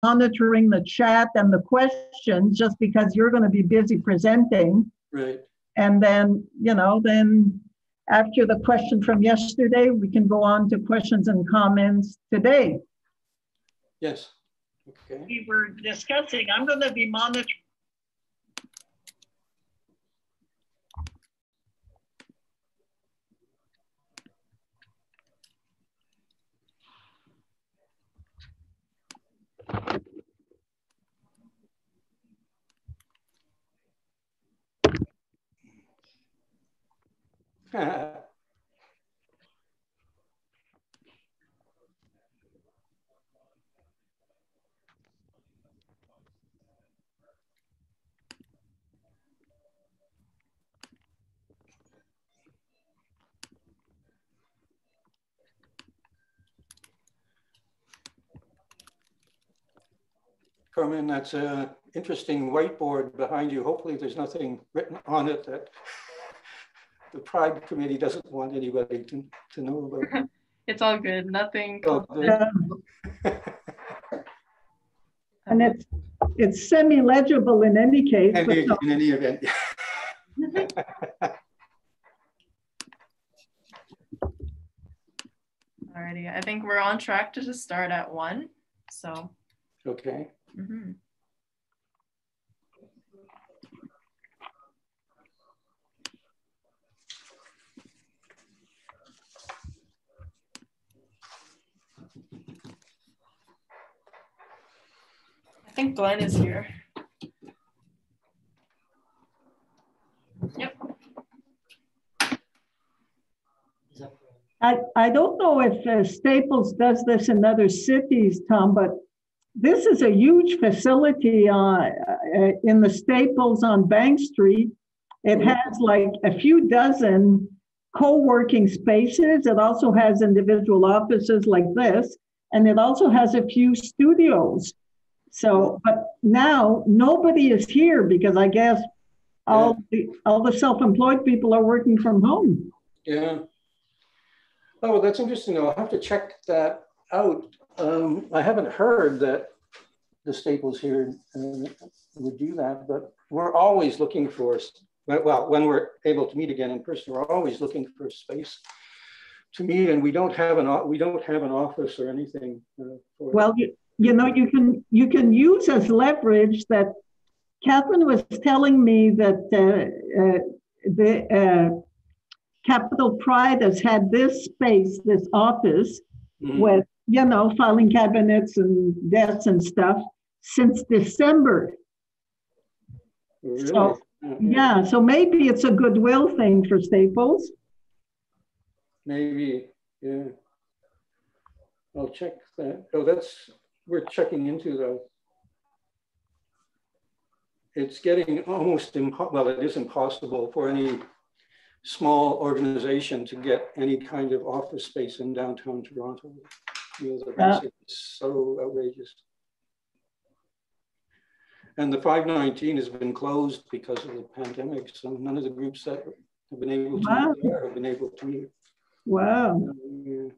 monitoring the chat and the questions just because you're going to be busy presenting. Right. And then, then after the question from yesterday, we can go on to questions and comments today. Yes. Okay. We were discussing, I'm going to be monitoring. Carmen, that's an interesting whiteboard behind you. Hopefully there's nothing written on it that the Pride Committee doesn't want anybody to know about. It's all good. Nothing. Oh, good. And it's semi-legible in any case. In any event. Alrighty, I think we're on track to just start at 1. So. Okay. Mm-hmm. I think Glenn is here. Yep. I don't know if Staples does this in other cities, Tom, but this is a huge facility in the Staples on Bank Street. It has like a few dozen co-working spaces. It also has individual offices like this, and it also has a few studios. So, but now nobody is here because I guess all the self-employed people are working from home. Yeah. Oh, well, that's interesting. I'll have to check that out. I haven't heard that the Staples here would do that, but we're always looking for, well, when we're able to meet again in person, we're always looking for a space to meet, and we don't have an office or anything. Well, you know, you can use as leverage that Catherine was telling me that the Capital Pride has had this space, this office, with, you know, filing cabinets and desks and stuff since December. Really? So, yeah, so maybe it's a goodwill thing for Staples. Maybe, yeah. I'll check that. Oh, we're checking into the, it's getting almost, well, it is impossible for any small organization to get any kind of office space in downtown Toronto. You know, the basic is so outrageous. And the 519 has been closed because of the pandemic, so none of the groups that have been able to meet there have been able to meet. Wow. Yeah.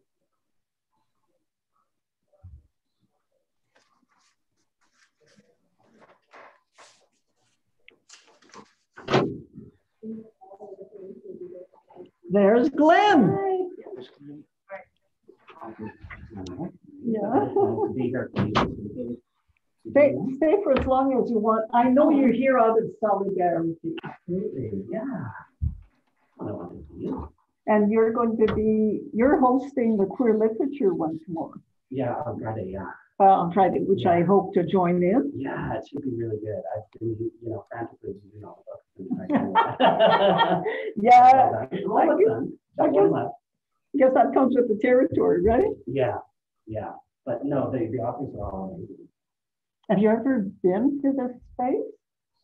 There's Glenn. Yeah. Stay for as long as you want. I know you're here out of solidarity. Absolutely, yeah. And you're hosting the queer literature one tomorrow. Yeah, on Friday, yeah. On Friday, which I hope to join in. Yeah, it should be really good. I've been, you know, frantically doing all the books. Yeah. I guess that comes with the territory, right? Yeah, yeah. But no, the authors are all amazing. Have you ever been to this space?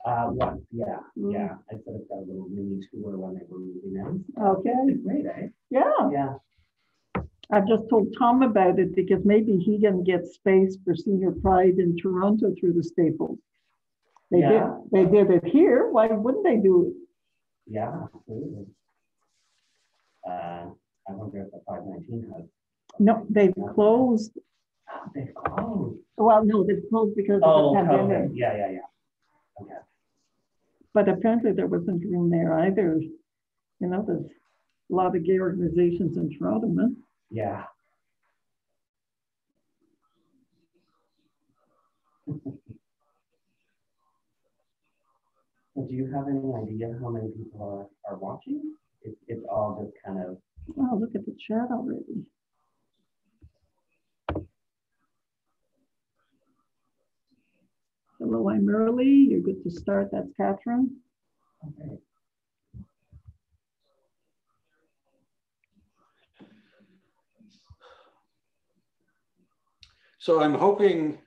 Once, yeah, yeah. I sort of got a little mini tour when they were moving in. Okay. It's great, eh? Yeah. Yeah. I've just told Tom about it because maybe he can get space for Senior Pride in Toronto through the Staples. They did it here. Why wouldn't they do it? Yeah, absolutely. I wonder if the 519 has. No, they've closed. They closed. Well, no, they closed because Oh, of the pandemic. COVID. Yeah. Okay. But apparently there wasn't room there either. You know, there's a lot of gay organizations in Toronto, man. Yeah. So do you have any idea how many people are watching? It's all just kind of. Oh, look at the chat already. Hello, I'm early. You're good to start. That's Catherine. Okay. So I'm hoping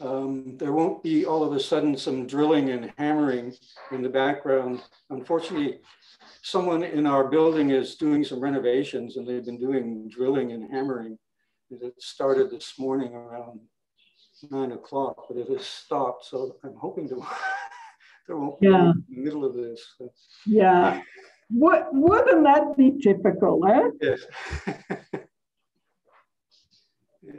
there won't be all of a sudden some drilling and hammering in the background. Unfortunately, someone in our building is doing some renovations and they've been doing drilling and hammering. It started this morning around 9 o'clock, but it has stopped. So I'm hoping to, there won't be in the middle of this. Yeah. Wouldn't that be typical, eh? Yes. Yeah.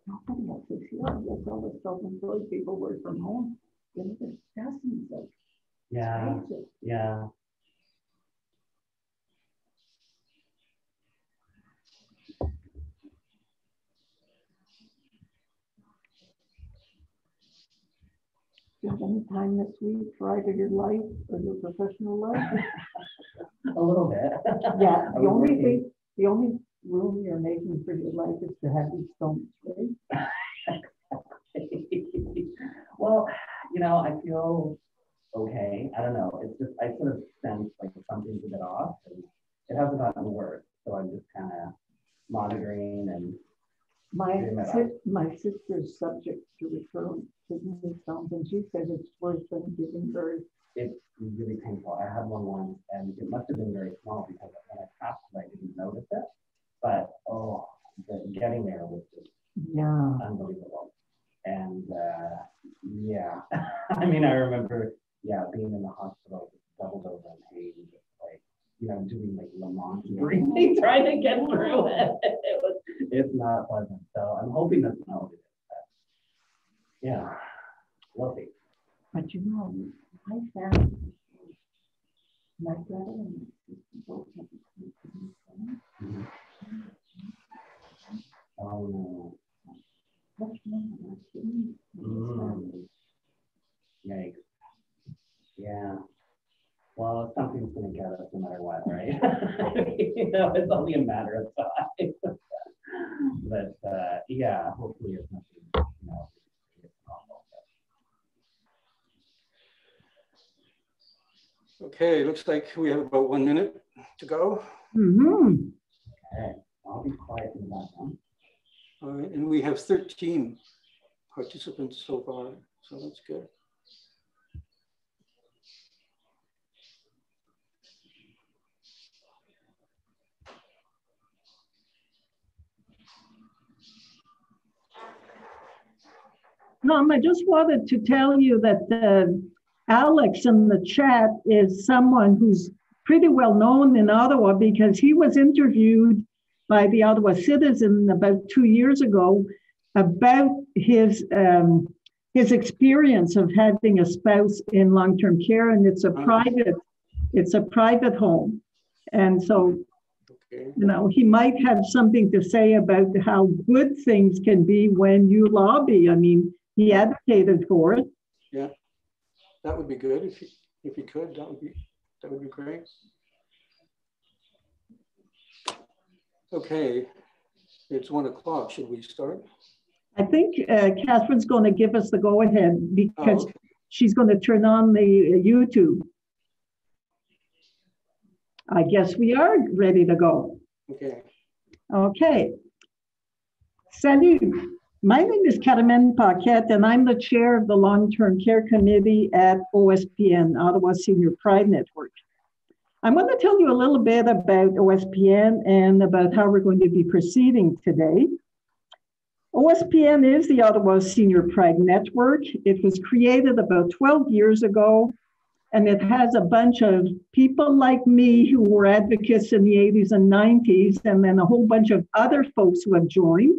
Nobody else is here. I guess all the self-employed people work from home. You know, there's dozens of spaces. Yeah. Do you have any time this week for either your life or your professional life? A little bit. Yeah, the only room you're making for your life is to have these stones, right? Well, you know, I feel okay. I don't know. It's just, I sort of sense like something's a bit off and it hasn't gotten worse. So I'm just kind of monitoring and my sister's subject to recurrent kidney stones, and she said it's worse than giving birth. It's really painful. I had one once and it must have been very small because when I passed it, I didn't notice it. But getting there was just unbelievable. And yeah, I mean, I remember, being in the hospital, doubled over in pain, just like, you know, doing like Lamont breathing, trying to get through it. It's not pleasant. So I'm hoping that's not what it is. Yeah, we'll see. But you know, my family, my brother and my sister both have kidney stones. Oh no. Much more than our kidneys. Yikes. Yeah. Well, something's going to get us no matter what, right? You know, it's only a matter of time. But yeah, hopefully it's nothing, you know, it's normal. Okay, looks like we have about 1 minute to go. Mm-hmm. Okay, I'll be quiet in the background. All right, and we have 13 participants so far, so that's good. I just wanted to tell you that Alex in the chat is someone who's pretty well known in Ottawa because he was interviewed by the Ottawa Citizen about 2 years ago about his experience of having a spouse in long-term care, and it's a private home, and so you know he might have something to say about how good things can be when you lobby. I mean, he advocated for it. Yeah, that would be good if he could. That would be great. Okay, it's 1 o'clock. Should we start? I think Catherine's going to give us the go-ahead because she's going to turn on the YouTube. I guess we are ready to go. Okay. Okay. Salut. My name is Carmen Paquette, and I'm the chair of the Long-Term Care Committee at OSPN, Ottawa Senior Pride Network. I want to tell you a little bit about OSPN and about how we're going to be proceeding today. OSPN is the Ottawa Senior Pride Network. It was created about 12 years ago, and it has a bunch of people like me who were advocates in the 80s and 90s, and then a whole bunch of other folks who have joined.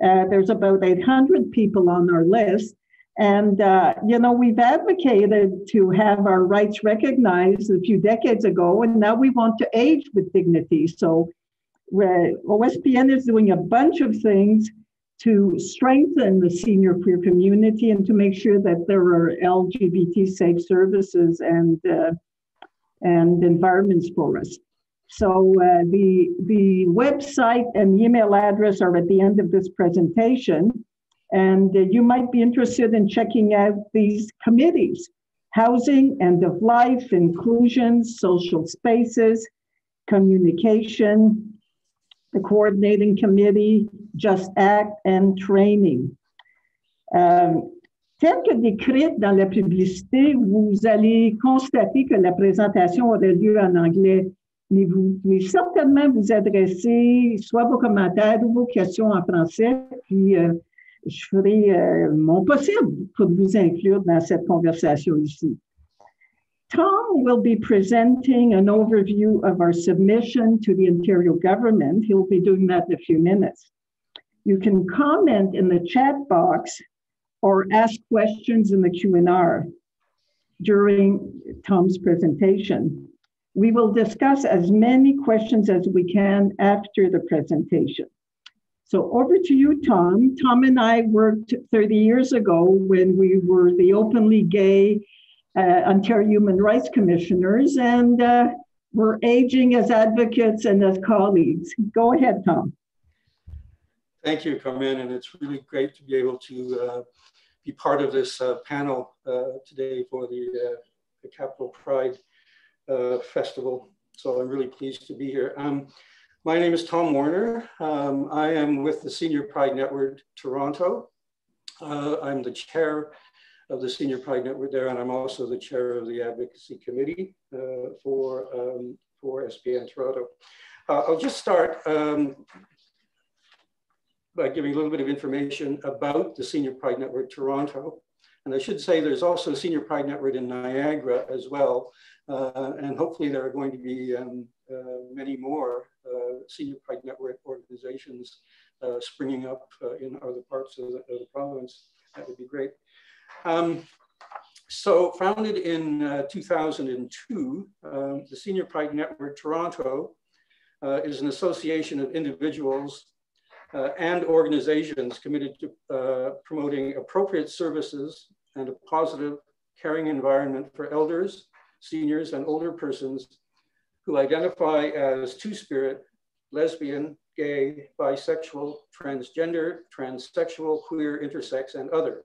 There's about 800 people on our list. And, we've advocated to have our rights recognized a few decades ago, and now we want to age with dignity. So OSPN is doing a bunch of things to strengthen the senior queer community and to make sure that there are LGBT safe services and environments for us. So the website and email address are at the end of this presentation. And you might be interested in checking out these committees: housing, end of life, inclusion, social spaces, communication, the coordinating committee, Just Act, and training. Tel que décrite dans la publicité, vous allez constater que la présentation aura lieu en anglais, mais vous pouvez certainement vous adresser soit vos commentaires ou vos questions en français, puis je ferai mon possible pour vous inclure dans cette conversation ici. Tom will be presenting an overview of our submission to the Ontario government. He'll be doing that in a few minutes. You can comment in the chat box or ask questions in the Q&R during Tom's presentation. We will discuss as many questions as we can after the presentation. So over to you, Tom. Tom and I worked 30 years ago when we were the openly gay Ontario Human Rights Commissioners, and we're aging as advocates and as colleagues. Go ahead, Tom. Thank you, Carmen, and it's really great to be able to be part of this panel today for the Capital Pride Festival. So I'm really pleased to be here. My name is Tom Warner. I am with the Senior Pride Network Toronto. I'm the chair of the Senior Pride Network there, and I'm also the chair of the Advocacy Committee for SPN Toronto. I'll just start by giving a little bit of information about the Senior Pride Network Toronto. And I should say there's also a Senior Pride Network in Niagara as well. And hopefully there are going to be many more Senior Pride Network organizations springing up in other parts of the province. That would be great. So founded in 2002, the Senior Pride Network Toronto is an association of individuals and organizations committed to promoting appropriate services and a positive, caring environment for elders, seniors, and older persons who identify as two-spirit, lesbian, gay, bisexual, transgender, transsexual, queer, intersex, and other,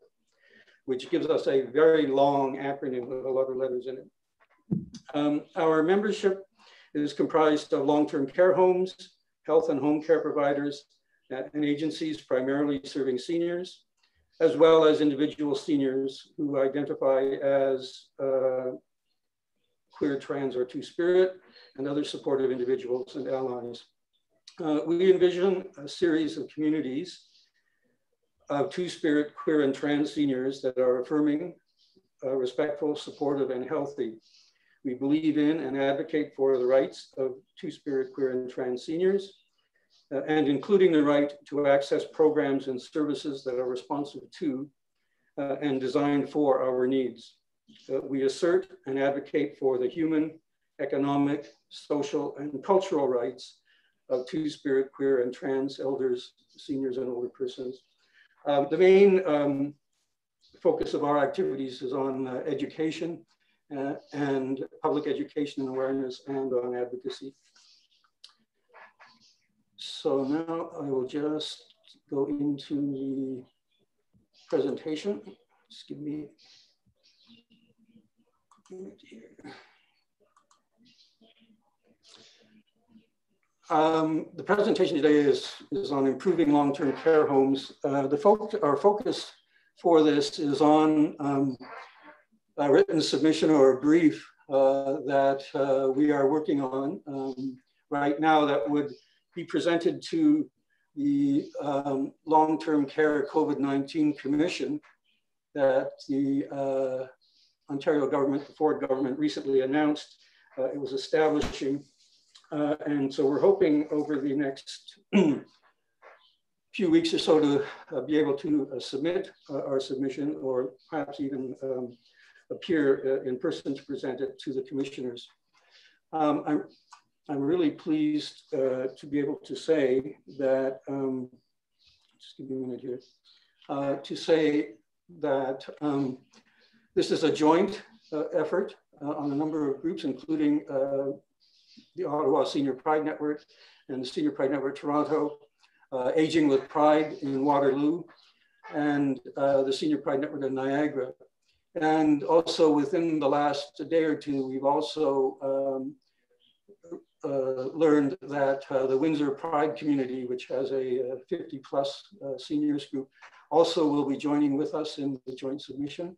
which gives us a very long acronym with a lot of letters in it. Our membership is comprised of long-term care homes, health and home care providers, and agencies primarily serving seniors, as well as individual seniors who identify as queer, trans, or two-spirit, and other supportive individuals and allies. We envision a series of communities of two-spirit, queer, and trans seniors that are affirming, respectful, supportive, and healthy. We believe in and advocate for the rights of two-spirit, queer, and trans seniors, and including the right to access programs and services that are responsive to and designed for our needs. We assert and advocate for the human, economic, social, and cultural rights of two-spirit, queer, and trans elders, seniors, and older persons. The main focus of our activities is on education and public education and awareness, and on advocacy. So now I will just go into the presentation. Just give me a minute here. The presentation today is on improving long-term care homes. Our focus for this is on a written submission or a brief that we are working on right now that would be presented to the Long-Term Care COVID-19 Commission that the Ontario government, the Ford government, recently announced it was establishing. And so we're hoping over the next few weeks or so to be able to submit our submission, or perhaps even appear in person to present it to the commissioners. I'm really pleased to be able to say that, just give me a minute here, to say that this is a joint effort on a number of groups, including the Ottawa Senior Pride Network and the Senior Pride Network Toronto, Aging with Pride in Waterloo, and the Senior Pride Network in Niagara. And also within the last day or two, we've also learned that the Windsor Pride community, which has a 50+ seniors group, also will be joining with us in the joint submission.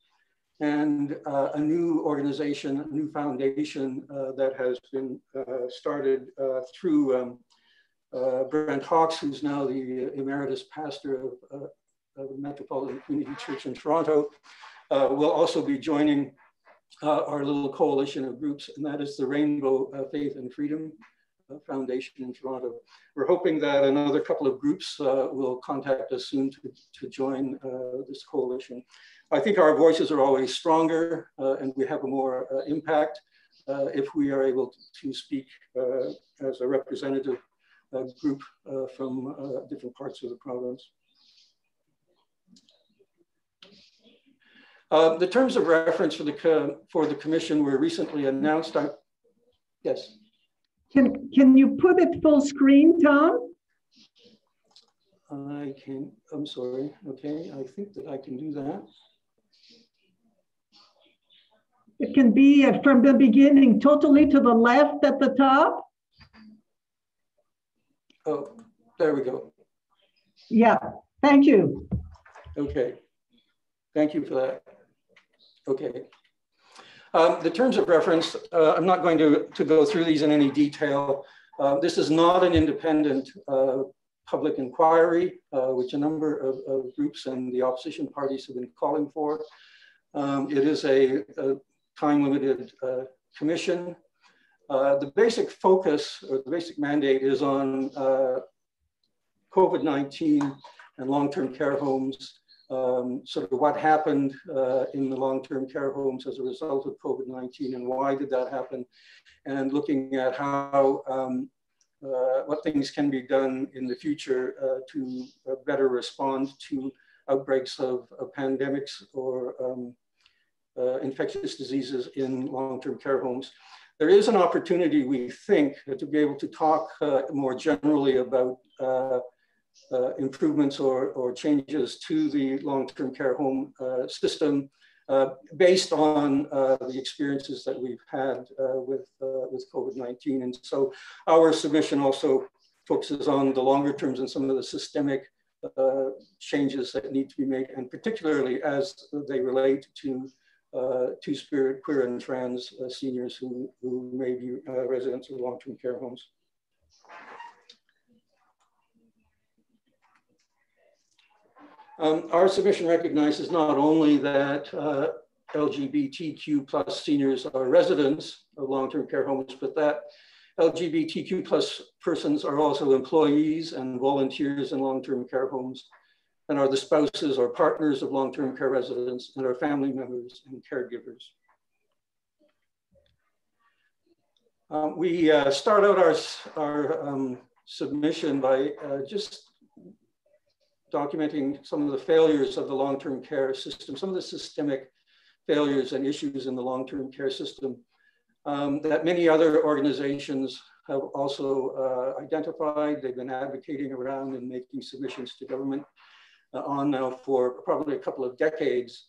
And a new organization, a new foundation that has been started through Brent Hawkes, who's now the emeritus pastor of the Metropolitan Community Church in Toronto, will also be joining our little coalition of groups, and that is the Rainbow Faith and Freedom Foundation in Toronto. We're hoping that another couple of groups will contact us soon to join this coalition. I think our voices are always stronger and we have a more impact if we are able to speak as a representative group from different parts of the province. The terms of reference for the commission were recently announced. Yes. Can you put it full screen, Tom? I can, I'm sorry. Okay, I think that I can do that. It can be from the beginning, totally to the left at the top. Oh, there we go. Yeah, thank you. Okay, thank you for that. Okay. The terms of reference, I'm not going to go through these in any detail. This is not an independent public inquiry, which a number of groups and the opposition parties have been calling for. It is a time-limited commission. The basic focus or the basic mandate is on COVID-19 and long-term care homes, sort of what happened in the long-term care homes as a result of COVID-19 and why did that happen, and looking at how, what things can be done in the future to better respond to outbreaks of pandemics or infectious diseases in long-term care homes. There is an opportunity, we think, to be able to talk more generally about improvements or changes to the long-term care home system based on the experiences that we've had with COVID-19. And so our submission also focuses on the longer terms and some of the systemic changes that need to be made, and particularly as they relate to two-spirit, queer and trans seniors who may be residents of long-term care homes. Our submission recognizes not only that LGBTQ plus seniors are residents of long-term care homes, but that LGBTQ plus persons are also employees and volunteers in long-term care homes, and are the spouses or partners of long-term care residents, and are family members and caregivers. We start out our submission by just documenting some of the failures of the long-term care system, some of the systemic failures and issues in the long-term care system that many other organizations have also identified. They've been advocating around and making submissions to government on now for probably a couple of decades.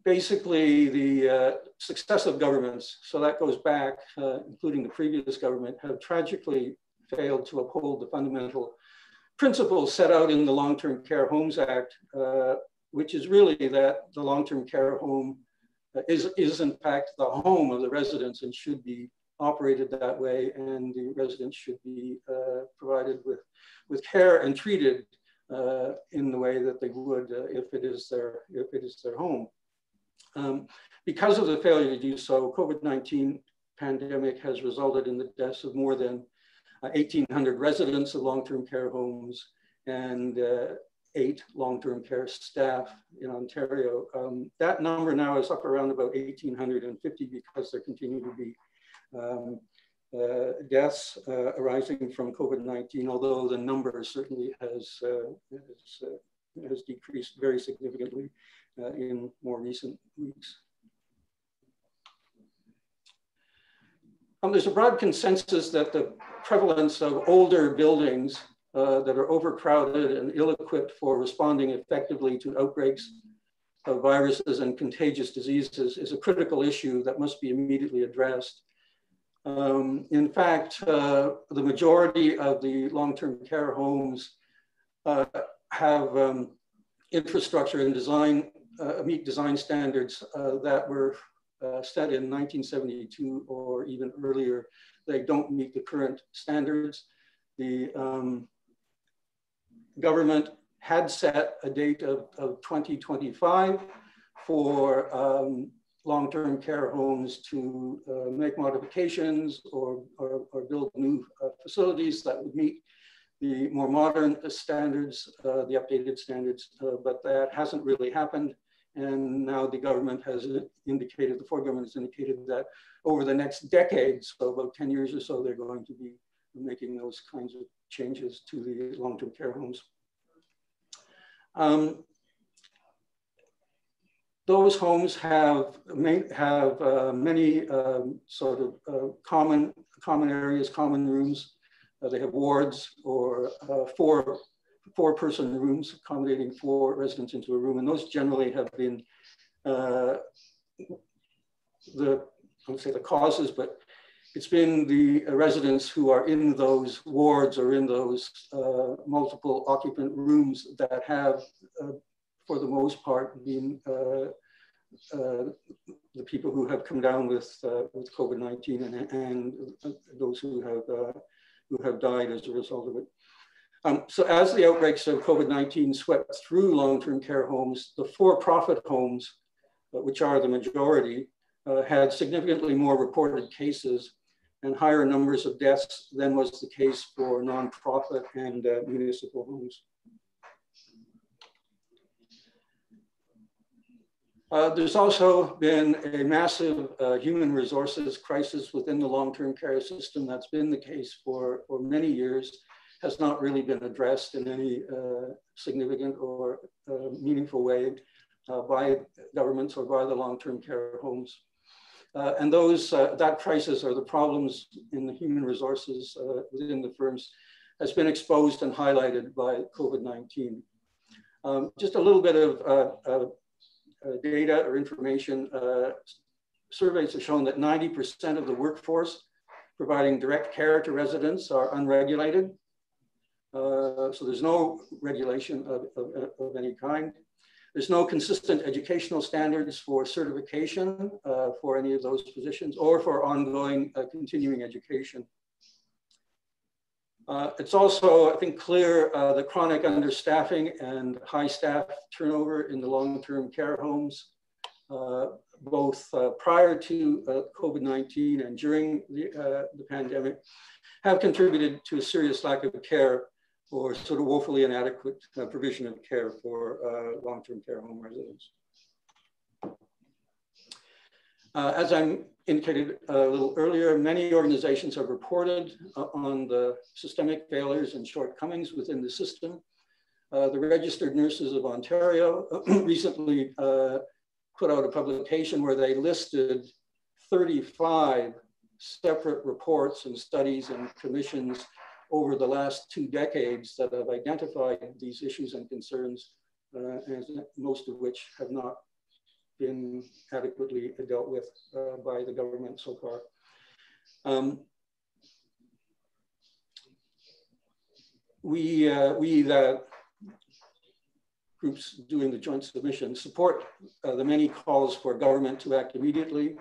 Basically, the successive governments, so that goes back, including the previous government, have tragically failed to uphold the fundamental principles set out in the Long-Term Care Homes Act, which is really that the long-term care home is in fact the home of the residents and should be operated that way, and the residents should be provided with care and treated in the way that they would if it is their home. Because of the failure to do so, COVID-19 pandemic has resulted in the deaths of more than 1,800 residents of long-term care homes and 8 long-term care staff in Ontario. That number now is up around about 1,850 because there continue to be deaths arising from COVID-19, although the number certainly has decreased very significantly in more recent weeks. There's a broad consensus that the prevalence of older buildings that are overcrowded and ill-equipped for responding effectively to outbreaks of viruses and contagious diseases is a critical issue that must be immediately addressed. In fact, the majority of the long-term care homes have infrastructure and design, meet design standards that were set in 1972 or even earlier. They don't meet the current standards. The government had set a date of 2025 for long-term care homes to make modifications or build new facilities that would meet the more modern standards, the updated standards, but that hasn't really happened. And now the government has indicated, the Ford government has indicated that over the next decade, so about 10 years or so, they're going to be making those kinds of changes to the long-term care homes. Those homes have many sort of common areas, common rooms. They have wards or four-person rooms accommodating 4 residents into a room, and those generally have been I won't say the causes, but it's been the residents who are in those wards or in those multiple occupant rooms that have, for the most part, been the people who have come down with COVID-19 and those who have died as a result of it. So as the outbreaks of COVID-19 swept through long-term care homes, the for-profit homes, which are the majority, had significantly more reported cases and higher numbers of deaths than was the case for nonprofit and municipal homes. There's also been a massive human resources crisis within the long-term care system. That's been the case for many years, has not really been addressed in any significant or meaningful way by governments or by the long-term care homes. And that crisis or the problems in the human resources within the firms has been exposed and highlighted by COVID-19. Just a little bit of data or information. Surveys have shown that 90% of the workforce providing direct care to residents are unregulated. So there's no regulation of any kind. There's no consistent educational standards for certification for any of those positions or for ongoing continuing education. It's also, I think, clear the chronic understaffing and high staff turnover in the long-term care homes, both prior to COVID-19 and during the pandemic, have contributed to a serious lack of care or sort of woefully inadequate provision of care for long-term care home residents. As I indicated a little earlier, many organizations have reported on the systemic failures and shortcomings within the system. The Registered Nurses of Ontario recently put out a publication where they listed 35 separate reports and studies and commissions over the last 2 decades that have identified these issues and concerns, and most of which have not been adequately dealt with by the government so far. The groups doing the joint submission support the many calls for government to act immediately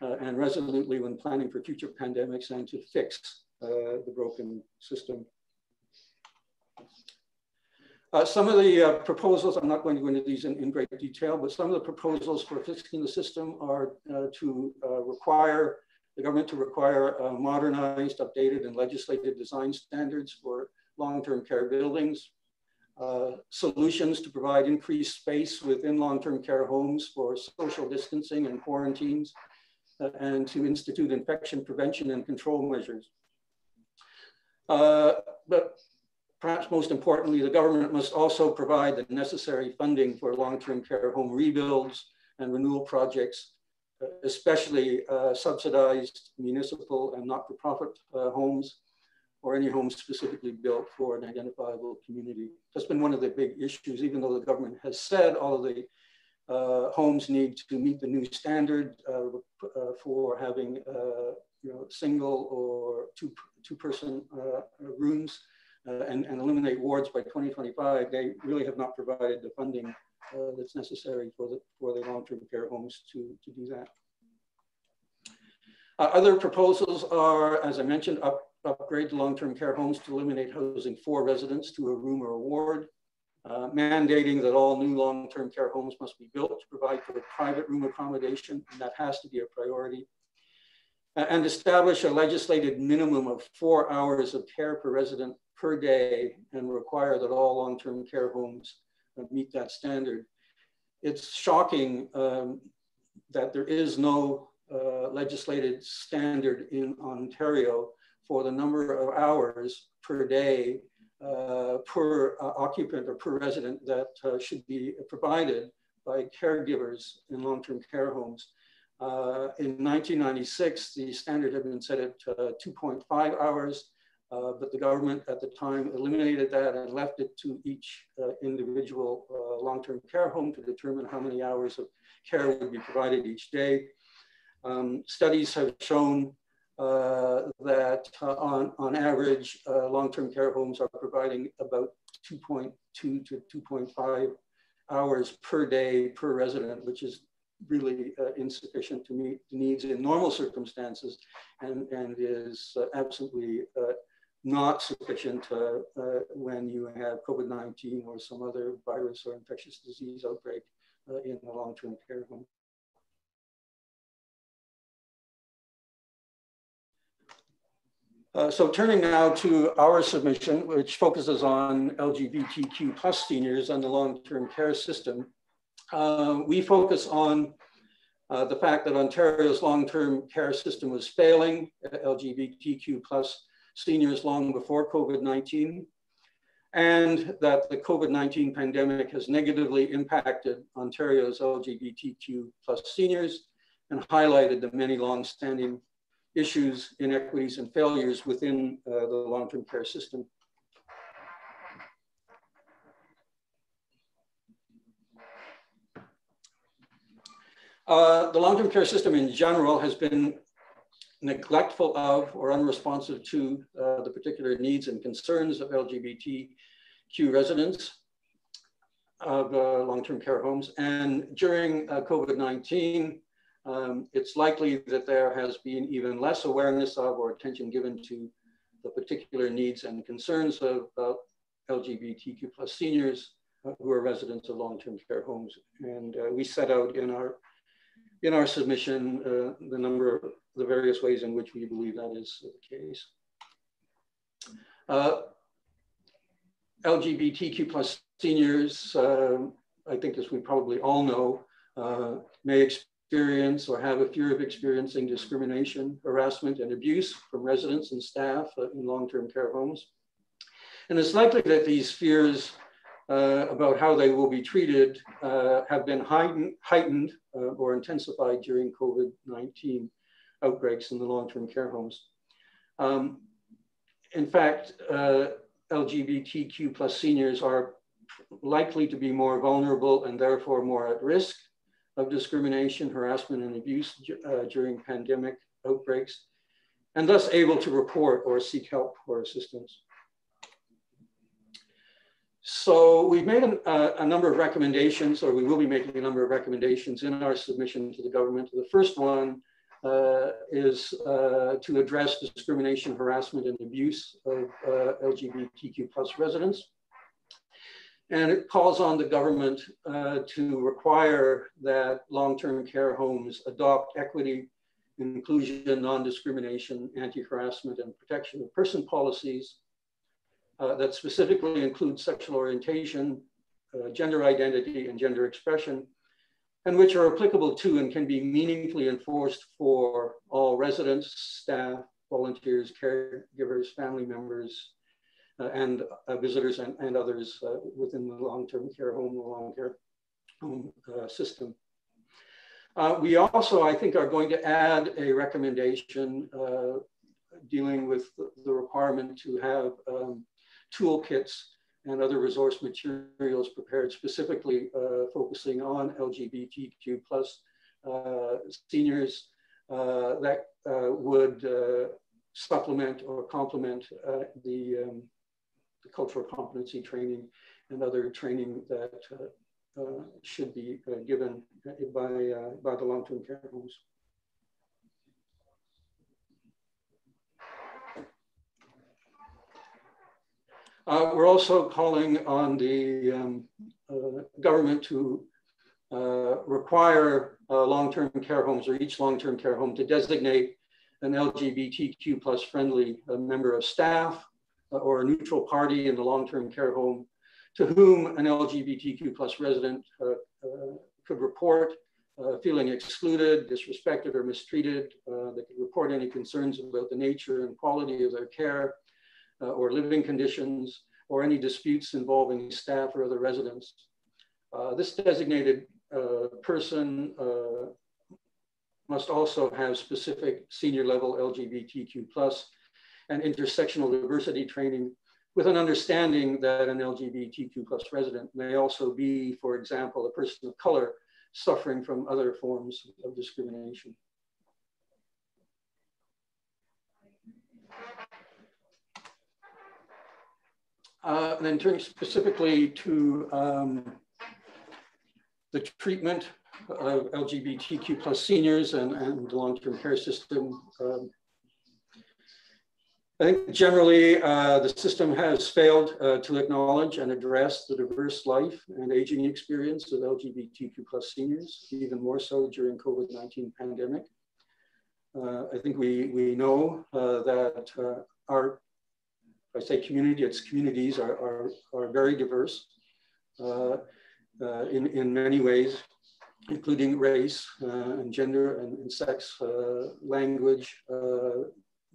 and resolutely when planning for future pandemics and to fix the broken system. Some of the proposals, I'm not going to go into these in great detail, but some of the proposals for fixing the system are to require the government to require modernized, updated, and legislated design standards for long-term care buildings, solutions to provide increased space within long-term care homes for social distancing and quarantines, and to institute infection prevention and control measures. But perhaps most importantly, the government must also provide the necessary funding for long-term care home rebuilds and renewal projects, especially subsidized municipal and not-for-profit homes, or any homes specifically built for an identifiable community. That's been one of the big issues, even though the government has said all of the homes need to meet the new standard for having single or two-person rooms and eliminate wards by 2025. They really have not provided the funding that's necessary for the long-term care homes to do that. Other proposals are, as I mentioned, upgrade the long-term care homes to eliminate housing for residents to a room or a ward, mandating that all new long-term care homes must be built to provide for private room accommodation, and that has to be a priority, and establish a legislated minimum of 4 hours of care per resident per day, and require that all long-term care homes meet that standard. It's shocking that there is no legislated standard in Ontario for the number of hours per day per occupant or per resident that should be provided by caregivers in long-term care homes. In 1996, the standard had been set at 2.5 hours, but the government at the time eliminated that and left it to each individual long-term care home to determine how many hours of care would be provided each day. Studies have shown that on average, long-term care homes are providing about 2.2 to 2.5 hours per day per resident, which is really insufficient to meet the needs in normal circumstances, and is absolutely not sufficient when you have COVID-19 or some other virus or infectious disease outbreak in the long-term care home. So turning now to our submission, which focuses on LGBTQ plus seniors and the long-term care system, we focus on the fact that Ontario's long-term care system was failing LGBTQ plus seniors long before COVID-19, and that the COVID-19 pandemic has negatively impacted Ontario's LGBTQ plus seniors and highlighted the many long-standing issues, inequities, and failures within the long-term care system. The long-term care system in general has been neglectful of or unresponsive to the particular needs and concerns of LGBTQ residents of long-term care homes. And during COVID-19, it's likely that there has been even less awareness of or attention given to the particular needs and concerns of LGBTQ plus seniors who are residents of long-term care homes. And we set out in our submission the various ways in which we believe that is the case. LGBTQ plus seniors, I think as we probably all know, may experience or have a fear of experiencing discrimination, harassment, and abuse from residents and staff in long-term care homes. And it's likely that these fears about how they will be treated have been heightened or intensified during COVID-19 outbreaks in the long-term care homes. In fact, LGBTQ plus seniors are likely to be more vulnerable and therefore more at risk of discrimination, harassment, and abuse during pandemic outbreaks, and thus able to report or seek help or assistance. So we've made a number of recommendations, or we will be making a number of recommendations in our submission to the government. The first one is to address discrimination, harassment, and abuse of LGBTQ plus residents. And it calls on the government to require that long-term care homes adopt equity, inclusion, non-discrimination, anti-harassment, and protection of person policies that specifically include sexual orientation, gender identity, and gender expression, and which are applicable to and can be meaningfully enforced for all residents, staff, volunteers, caregivers, family members, and visitors and others within the long-term care home, the long care home system. We also, I think, are going to add a recommendation dealing with the requirement to have toolkits and other resource materials prepared specifically focusing on LGBTQ plus seniors that would supplement or complement the cultural competency training and other training that should be given by the long-term care homes. We're also calling on the government to require long-term care homes, or each long-term care home, to designate an LGBTQ plus friendly member of staff or a neutral party in the long-term care home to whom an LGBTQ plus resident could report feeling excluded, disrespected, or mistreated. They could report any concerns about the nature and quality of their care or living conditions, or any disputes involving staff or other residents. This designated person must also have specific senior level LGBTQ plus and intersectional diversity training, with an understanding that an LGBTQ plus resident may also be, for example, a person of color suffering from other forms of discrimination. And then turning specifically to the treatment of LGBTQ plus seniors and the long-term care system. I think generally the system has failed to acknowledge and address the diverse life and aging experience of LGBTQ plus seniors, even more so during COVID-19 pandemic. I think we know that I say community, its communities are very diverse in many ways, including race and gender and sex, language.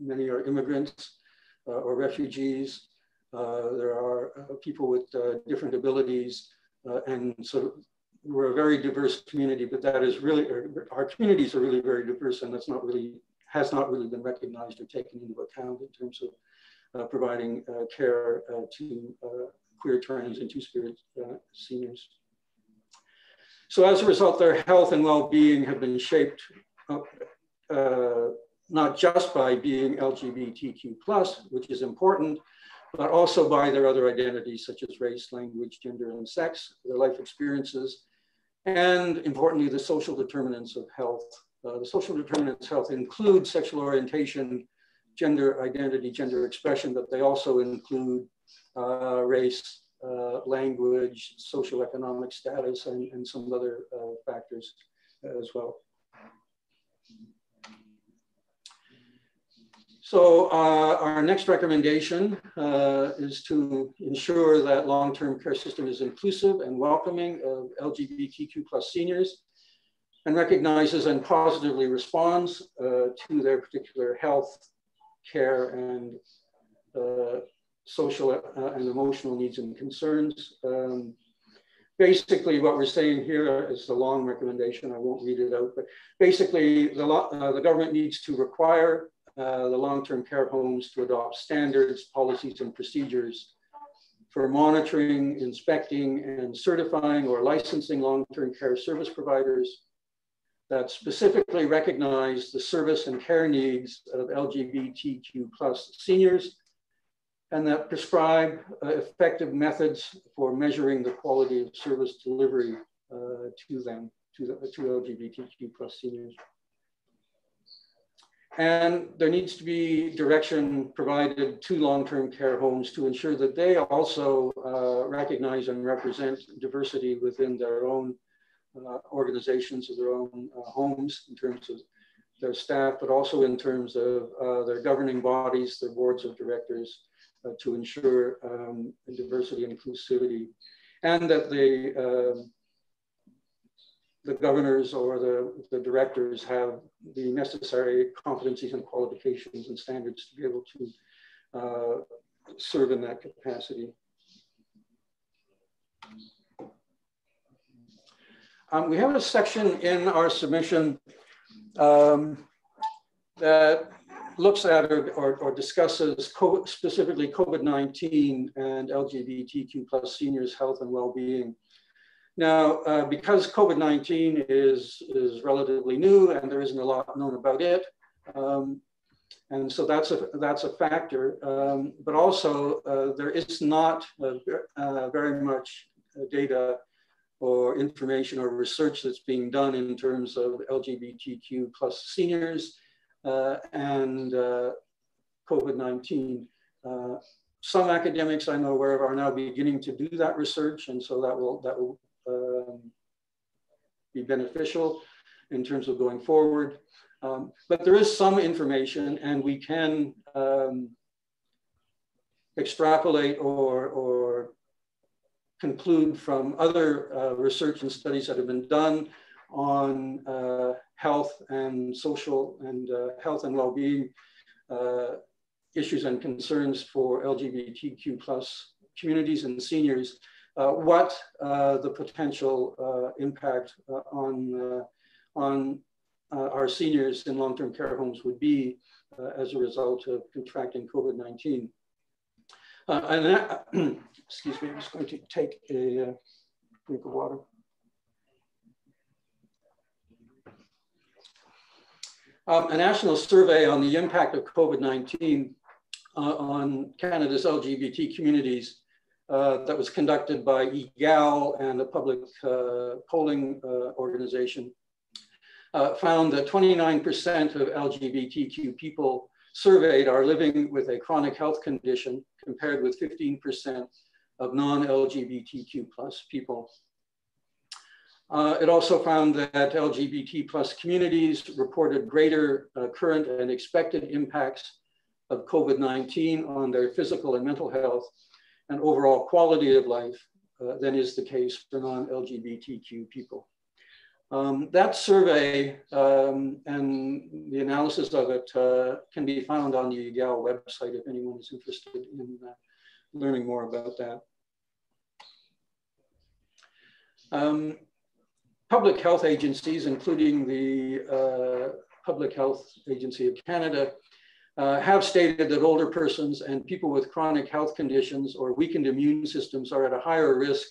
Many are immigrants or refugees. There are people with different abilities. And so we're a very diverse community, but that is really, our communities are really very diverse, and that's has not really been recognized or taken into account in terms of providing care to queer, trans, and two-spirit seniors. So as a result, their health and well-being have been shaped not just by being LGBTQ plus, which is important, but also by their other identities such as race, language, gender, and sex, their life experiences, and importantly, the social determinants of health. The social determinants of health include sexual orientation, gender identity, gender expression, but they also include race, language, socioeconomic status, and some other factors as well. So our next recommendation is to ensure that long-term care system is inclusive and welcoming of LGBTQ plus seniors, and recognizes and positively responds to their particular health, care, and social and emotional needs and concerns. Basically, what we're saying here is a long recommendation. I won't read it out, but basically the government needs to require the long-term care homes to adopt standards, policies, and procedures for monitoring, inspecting, and certifying or licensing long-term care service providers that specifically recognize the service and care needs of LGBTQ plus seniors, and that prescribe effective methods for measuring the quality of service delivery to them, to LGBTQ plus seniors. And there needs to be direction provided to long-term care homes to ensure that they also recognize and represent diversity within their own organizations of their own homes in terms of their staff, but also in terms of their governing bodies, their boards of directors, to ensure diversity and inclusivity, and that the governors or the directors have the necessary competencies and qualifications and standards to be able to serve in that capacity. We have a section in our submission that looks at or discusses specifically COVID-19 and LGBTQ plus seniors' health and well-being. Now, because COVID-19 is relatively new and there isn't a lot known about it, and so that's a factor, but also there is not very much data or information or research that's being done in terms of LGBTQ plus seniors and COVID-19. Some academics I know aware of are now beginning to do that research, and so that will be beneficial in terms of going forward. But there is some information, and we can extrapolate or conclude from other research and studies that have been done on health and social and health and well-being issues and concerns for LGBTQ plus communities and seniors, what the potential impact on our seniors in long-term care homes would be as a result of contracting COVID-19. Excuse me, I'm just going to take a drink of water. A national survey on the impact of COVID-19 on Canada's LGBT communities that was conducted by EGAL and a public polling organization found that 29% of LGBTQ people surveyed are living with a chronic health condition, compared with 15% of non-LGBTQ plus people. It also found that LGBT plus communities reported greater current and expected impacts of COVID-19 on their physical and mental health and overall quality of life than is the case for non-LGBTQ people. That survey and the analysis of it can be found on the EGAL website if anyone is interested in learning more about that. Public health agencies, including the Public Health Agency of Canada, have stated that older persons and people with chronic health conditions or weakened immune systems are at a higher risk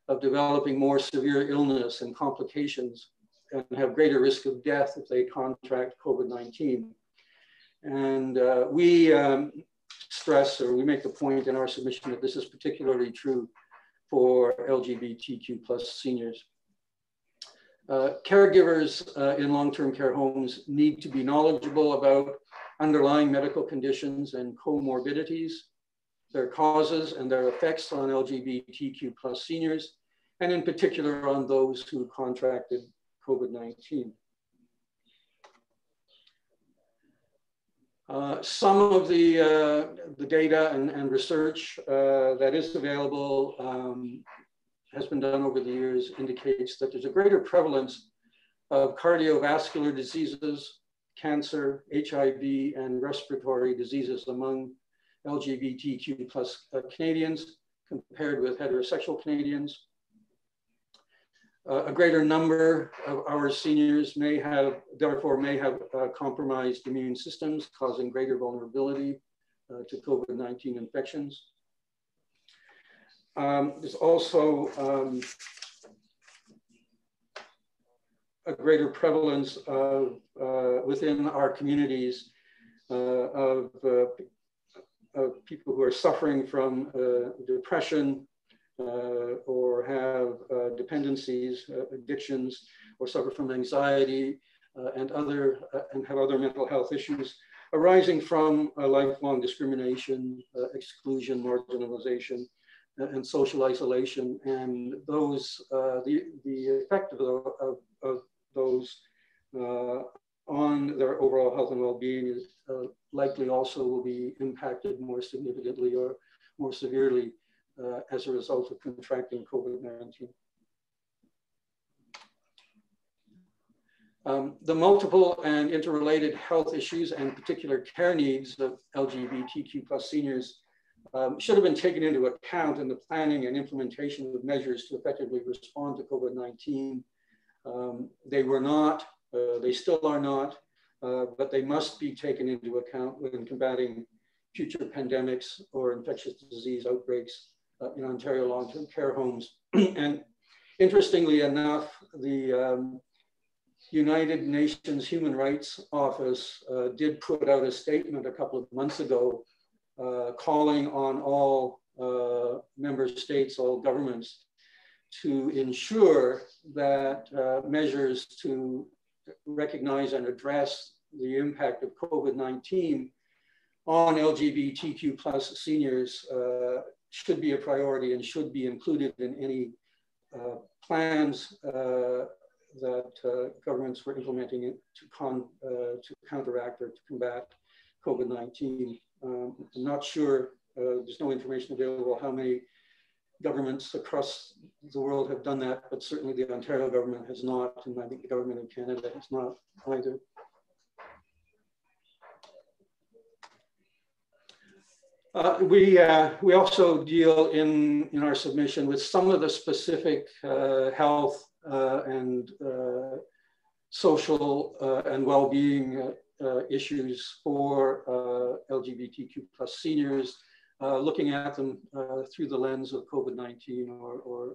of developing more severe illness and complications and have greater risk of death if they contract COVID-19. And we stress, or we make the point in our submission, that this is particularly true for LGBTQ plus seniors. Caregivers in long-term care homes need to be knowledgeable about underlying medical conditions and comorbidities, their causes and their effects on LGBTQ plus seniors, and in particular on those who contracted COVID-19. Some of the data and research that is available has been done over the years indicates that there's a greater prevalence of cardiovascular diseases, cancer, HIV, and respiratory diseases among LGBTQ plus Canadians compared with heterosexual Canadians. A greater number of our seniors therefore may have compromised immune systems, causing greater vulnerability to COVID-19 infections. There's also a greater prevalence of, within our communities of people who are suffering from depression or have dependencies, addictions, or suffer from anxiety, and have other mental health issues arising from lifelong discrimination, exclusion, marginalization, and social isolation. And those, the effect of those on their overall health and well-being is likely also will be impacted more significantly or more severely as a result of contracting COVID-19. The multiple and interrelated health issues and particular care needs of LGBTQ+ seniors should have been taken into account in the planning and implementation of measures to effectively respond to COVID-19. They were not, they still are not, but they must be taken into account when combating future pandemics or infectious disease outbreaks in Ontario long-term care homes. And interestingly enough, the United Nations Human Rights Office did put out a statement a couple of months ago calling on all member states, all governments, to ensure that measures to recognize and address the impact of COVID-19 on LGBTQ+ seniors should be a priority and should be included in any plans that governments were implementing to counteract or to combat COVID-19. I'm not sure, there's no information available how many governments across the world have done that, but certainly the Ontario government has not, and I think the government of Canada has not either. We also deal in our submission with some of the specific health and social and well-being issues for LGBTQ+ seniors, looking at them through the lens of COVID-19 or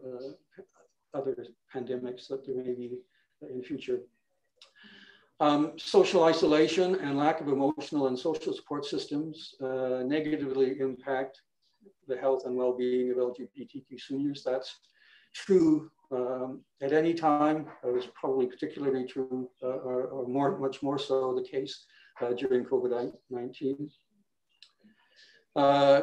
other pandemics that there may be in future. Social isolation and lack of emotional and social support systems negatively impact the health and well-being of LGBTQ seniors. That's true at any time. It was probably particularly true or much more so the case during COVID-19.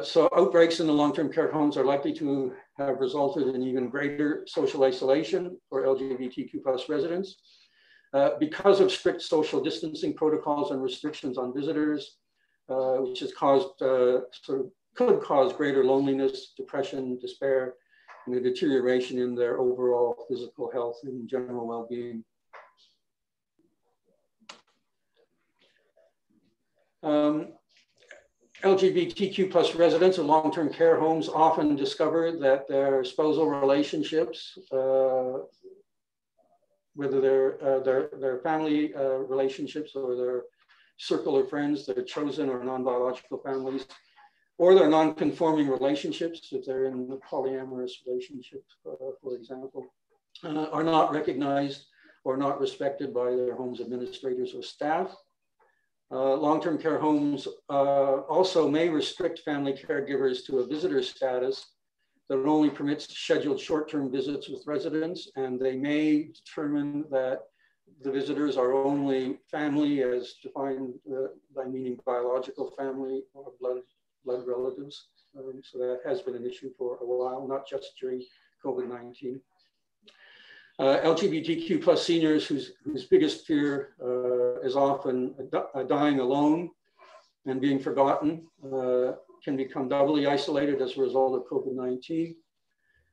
So outbreaks in the long-term care homes are likely to have resulted in even greater social isolation for LGBTQ+ residents. Because of strict social distancing protocols and restrictions on visitors, which has caused, could cause greater loneliness, depression, despair, and a deterioration in their overall physical health and general well-being. LGBTQ+ residents of long-term care homes often discover that their spousal relationships, whether their family relationships or their circle of friends, their chosen or non-biological families, or their non-conforming relationships, if they're in a polyamorous relationship, for example, are not recognized or not respected by their home's administrators or staff. Long-term care homes also may restrict family caregivers to a visitor status that only permits scheduled short-term visits with residents, and they may determine that the visitors are only family as defined by meaning biological family or blood relatives. So that has been an issue for a while, not just during COVID-19. LGBTQ+ seniors whose biggest fear is often dying alone and being forgotten can become doubly isolated as a result of COVID-19,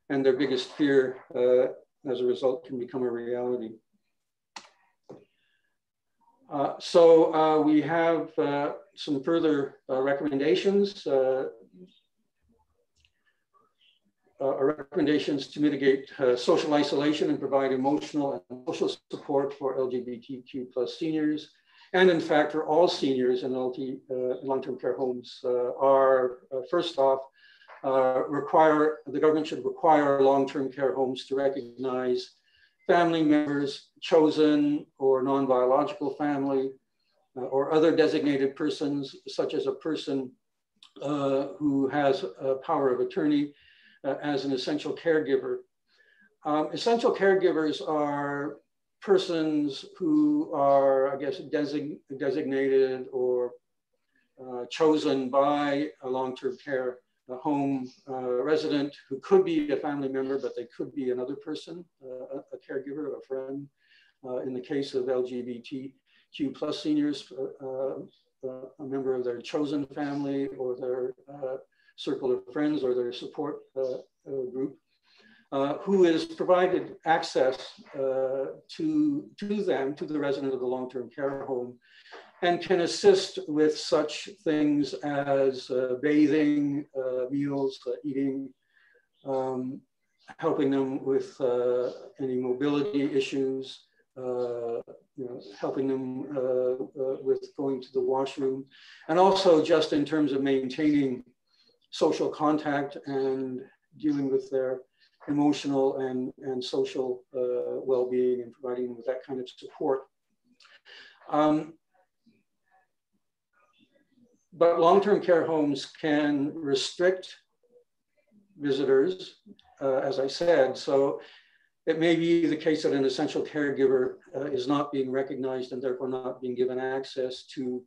and their biggest fear as a result can become a reality. So we have some further recommendations. Recommendations to mitigate social isolation and provide emotional and social support for LGBTQ+ seniors. And in fact, for all seniors in long-term care homes are, first off, the government should require long-term care homes to recognize family members, chosen or non-biological family, or other designated persons, such as a person who has a power of attorney, as an essential caregiver. Essential caregivers are persons who are, I guess, designated or chosen by a long-term care home resident who could be a family member, but they could be another person, a caregiver, a friend. In the case of LGBTQ plus seniors, a member of their chosen family or their circle of friends or their support group, who is provided access to them, to the resident of the long-term care home, and can assist with such things as bathing, meals, eating, helping them with any mobility issues, helping them with going to the washroom, and also just in terms of maintaining social contact and dealing with their emotional and social well-being and providing them with that kind of support. But long-term care homes can restrict visitors, as I said. So it may be the case that an essential caregiver is not being recognized and therefore not being given access to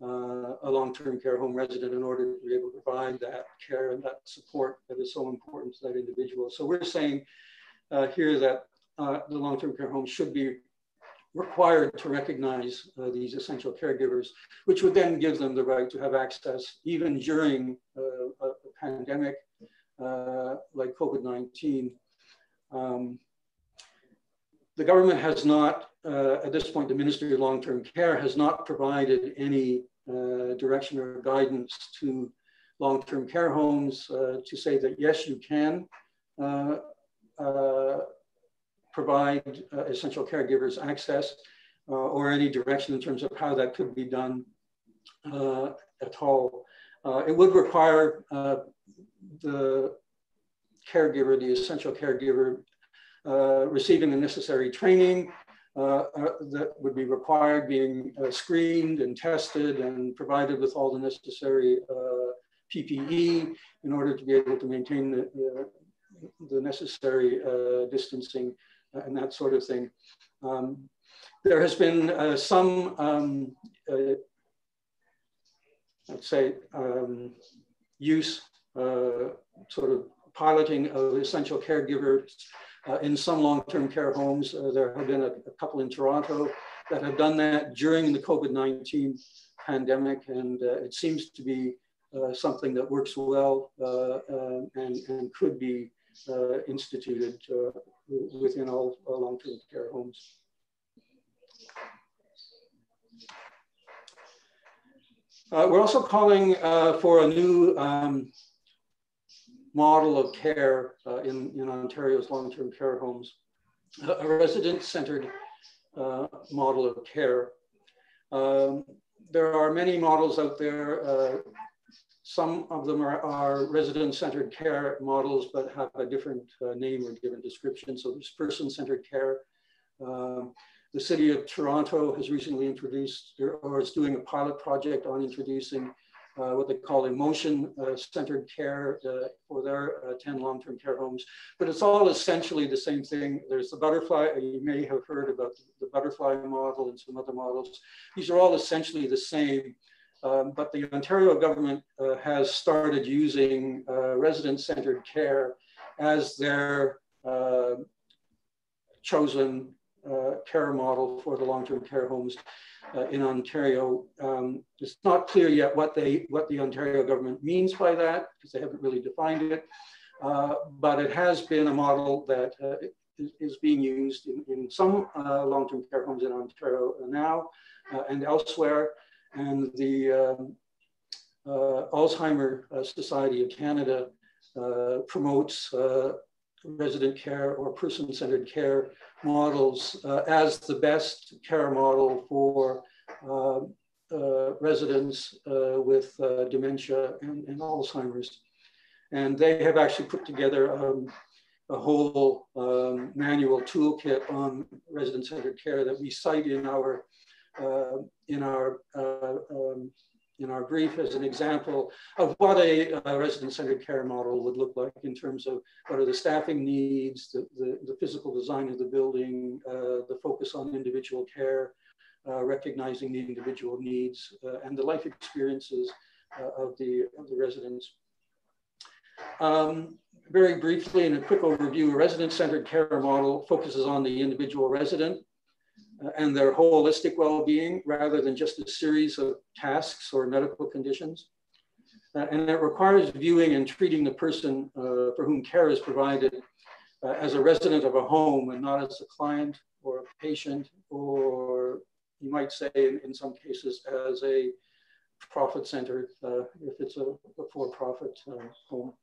a long-term care home resident in order to be able to provide that care and that support that is so important to that individual. So we're saying here that the long-term care home should be required to recognize these essential caregivers, which would then give them the right to have access even during a pandemic like COVID-19. The government has not, at this point, the Ministry of Long-Term Care has not provided any direction or guidance to long-term care homes to say that, yes, you can provide essential caregivers access or any direction in terms of how that could be done at all. It would require the caregiver, the essential caregiver, receiving the necessary training that would be required, being screened and tested and provided with all the necessary PPE in order to be able to maintain the necessary distancing and that sort of thing. There has been some, let's say, use, sort of piloting of essential caregivers in some long-term care homes. There have been a couple in Toronto that have done that during the COVID-19 pandemic, and it seems to be something that works well and could be instituted within all long-term care homes. We're also calling for a new model of care in Ontario's long-term care homes, a resident-centered model of care. There are many models out there. Some of them are resident-centered care models, but have a different name or different description. So there's person-centered care. The city of Toronto has recently introduced, or is doing a pilot project on introducing what they call emotion-centered care for their 10 long-term care homes. But it's all essentially the same thing. There's the butterfly, you may have heard about the butterfly model and some other models. These are all essentially the same. But the Ontario government has started using resident-centered care as their chosen care model for the long-term care homes in Ontario. It's not clear yet what the Ontario government means by that, because they haven't really defined it. But it has been a model that is being used in some long-term care homes in Ontario now and elsewhere. And the Alzheimer Society of Canada promotes resident care or person-centered care models as the best care model for residents with dementia and Alzheimer's. And they have actually put together a whole manual toolkit on resident-centered care that we cite in our brief as an example of what a resident-centered care model would look like in terms of what are the staffing needs, the physical design of the building, the focus focus on individual care, recognizing the individual needs and the life experiences of the residents. Very briefly, in a quick overview, a resident-centered care model focuses on the individual resident and their holistic well-being rather than just a series of tasks or medical conditions. And it requires viewing and treating the person for whom care is provided as a resident of a home and not as a client or a patient, or you might say in some cases as a profit-centered, if it's a for-profit home.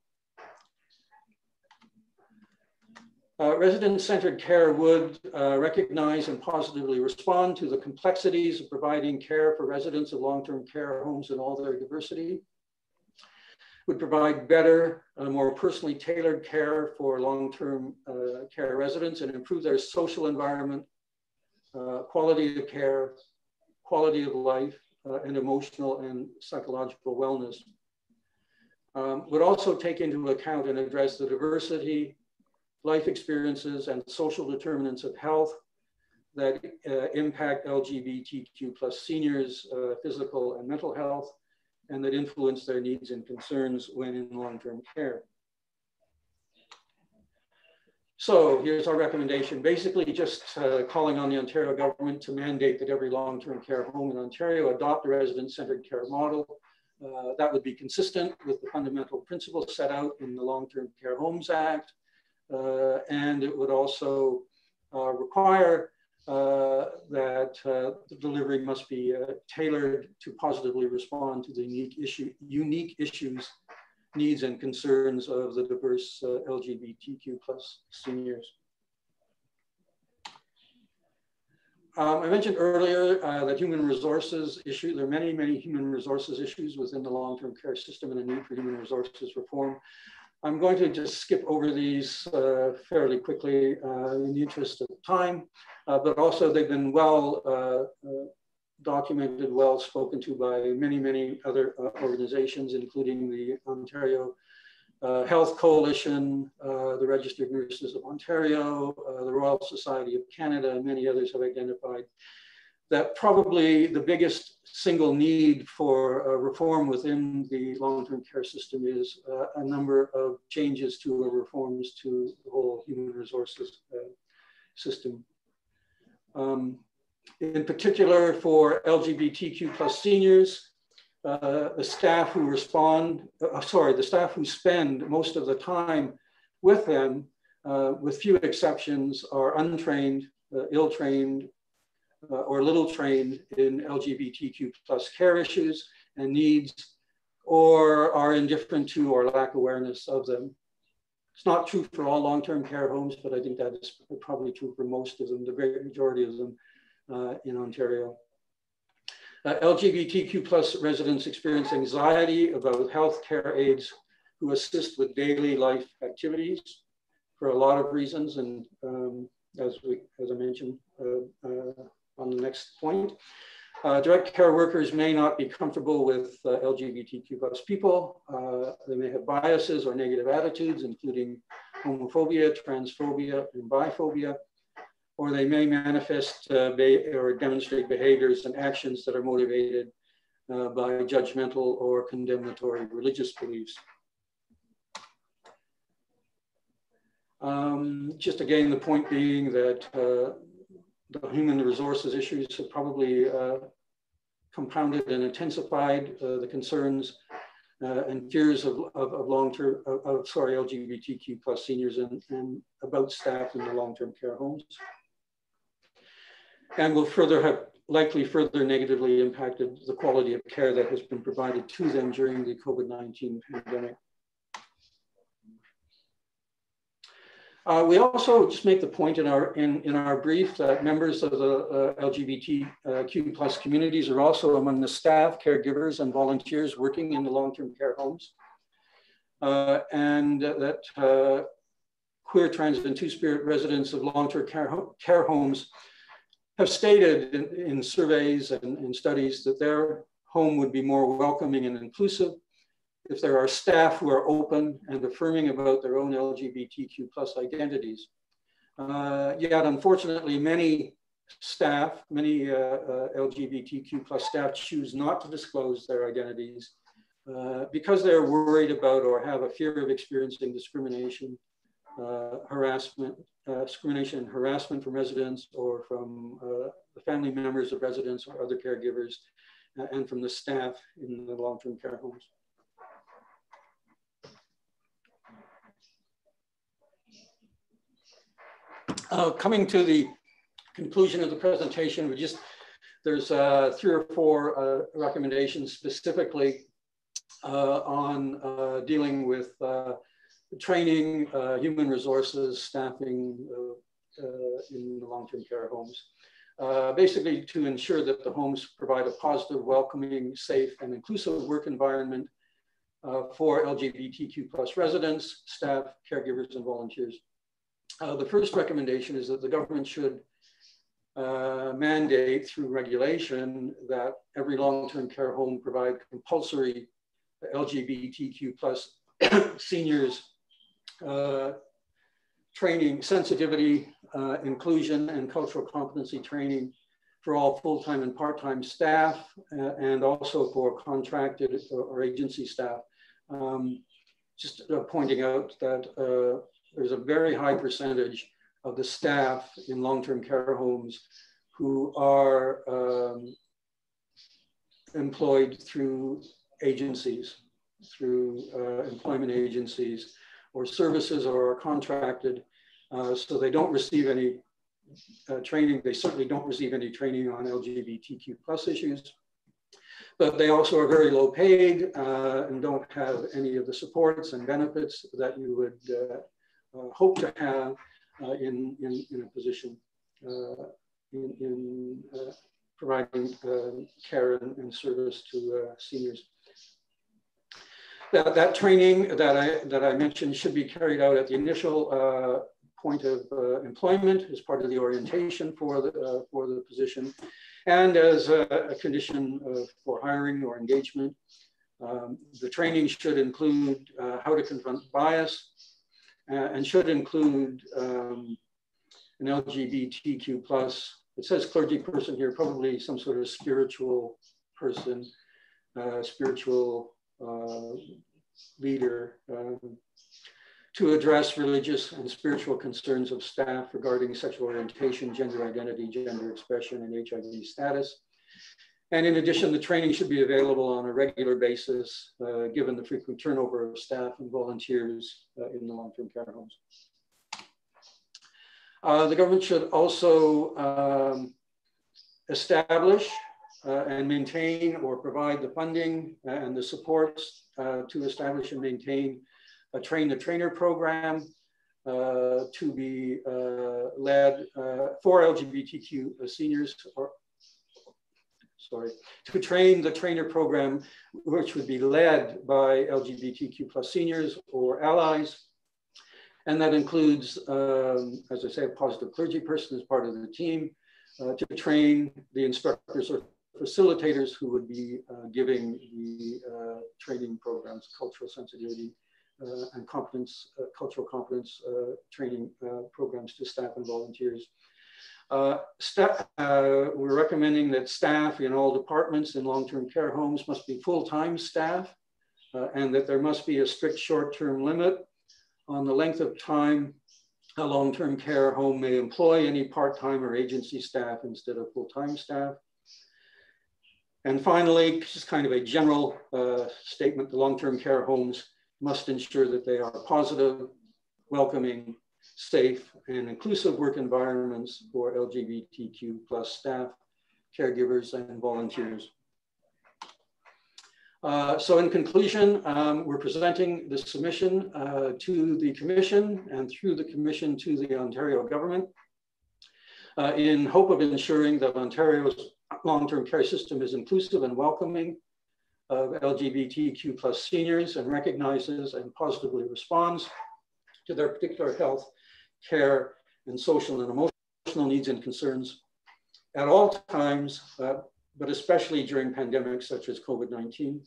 Resident-centered care would recognize and positively respond to the complexities of providing care for residents of long-term care homes in all their diversity. Would provide better, more personally tailored care for long-term care residents and improve their social environment, quality of care, quality of life, and emotional and psychological wellness. Would also take into account and address the diversity, life experiences, and social determinants of health that impact LGBTQ plus seniors' physical and mental health, and that influence their needs and concerns when in long-term care. So here's our recommendation. Basically just calling on the Ontario government to mandate that every long-term care home in Ontario adopt a resident-centered care model. That would be consistent with the fundamental principles set out in the Long-Term Care Homes Act. And it would also require that the delivery must be tailored to positively respond to the unique issues, needs, and concerns of the diverse LGBTQ plus seniors. I mentioned earlier that human resources issue, there are many, many human resources issues within the long-term care system and a need for human resources reform. I'm going to just skip over these fairly quickly in the interest of time, but also they've been well documented, well spoken to by many, many other organizations, including the Ontario Health Coalition, the Registered Nurses of Ontario, the Royal Society of Canada, and many others have identified that probably the biggest single need for reform within the long-term care system is a number of changes to or reforms to the whole human resources system. In particular for LGBTQ plus seniors, the staff who respond, the staff who spend most of the time with them, with few exceptions, are untrained, ill-trained, or little trained in LGBTQ plus care issues and needs, or are indifferent to or lack awareness of them. It's not true for all long-term care homes, but I think that is probably true for most of them, the great majority of them in Ontario. LGBTQ plus residents experience anxiety about health care aides who assist with daily life activities for a lot of reasons, and as I mentioned on the next point. Direct care workers may not be comfortable with LGBTQ plus people. They may have biases or negative attitudes, including homophobia, transphobia, and biphobia, or they may manifest or demonstrate behaviors and actions that are motivated by judgmental or condemnatory religious beliefs. Just again, the point being that the human resources issues have probably compounded and intensified the concerns and fears of long-term, LGBTQ plus seniors and about staff in the long-term care homes, and will likely further negatively impacted the quality of care that has been provided to them during the COVID-19 pandemic. We also just make the point in our brief that members of the LGBTQ plus communities are also among the staff, caregivers, and volunteers working in the long-term care homes, and that queer, trans, and two-spirit residents of long-term care homes have stated in surveys and in studies that their home would be more welcoming and inclusive if there are staff who are open and affirming about their own LGBTQ plus identities. Yet unfortunately, many staff, many LGBTQ plus staff choose not to disclose their identities because they're worried about or have a fear of experiencing discrimination, discrimination and harassment from residents or from the family members of residents or other caregivers and from the staff in the long-term care homes. Coming to the conclusion of the presentation, there's 3 or 4 recommendations specifically on dealing with training, human resources, staffing in the long-term care homes. Basically to ensure that the homes provide a positive, welcoming, safe, and inclusive work environment for LGBTQ plus residents, staff, caregivers, and volunteers. The first recommendation is that the government should mandate through regulation that every long-term care home provide compulsory LGBTQ plus seniors training, sensitivity, inclusion, and cultural competency training for all full-time and part-time staff, and also for contracted or agency staff. Just pointing out that there's a very high percentage of the staff in long-term care homes who are employed through agencies, through employment agencies or services, or are contracted. So they don't receive any training. They certainly don't receive any training on LGBTQ plus issues, but they also are very low paid and don't have any of the supports and benefits that you would hope to have in a position in providing care and service to seniors. That training that I mentioned should be carried out at the initial point of employment as part of the orientation for the position, and as a condition for hiring or engagement. The training should include how to confront bias, and should include an LGBTQ plus, it says clergy person here, probably some sort of spiritual person, spiritual leader, to address religious and spiritual concerns of staff regarding sexual orientation, gender identity, gender expression, and HIV status. And in addition, the training should be available on a regular basis, given the frequent turnover of staff and volunteers in the long-term care homes. The government should also establish and maintain or provide the funding and the supports to establish and maintain a train-the-trainer program to be led for LGBTQ seniors, to train the trainer program, which would be led by LGBTQ plus seniors or allies. And that includes, as I say, a positive clergy person as part of the team to train the instructors or facilitators who would be giving the training programs, cultural sensitivity and competence, cultural competence training programs to staff and volunteers. We're recommending that staff in all departments in long-term care homes must be full-time staff, and that there must be a strict short-term limit on the length of time a long-term care home may employ any part-time or agency staff instead of full-time staff. And finally, just kind of a general statement, the long-term care homes must ensure that they are positive, welcoming, safe, and inclusive work environments for LGBTQ plus staff, caregivers, and volunteers. So in conclusion, we're presenting the submission to the Commission and through the Commission to the Ontario government in hope of ensuring that Ontario's long-term care system is inclusive and welcoming of LGBTQ plus seniors and recognizes and positively responds to their particular health, care, and social and emotional needs and concerns at all times, but especially during pandemics such as COVID-19.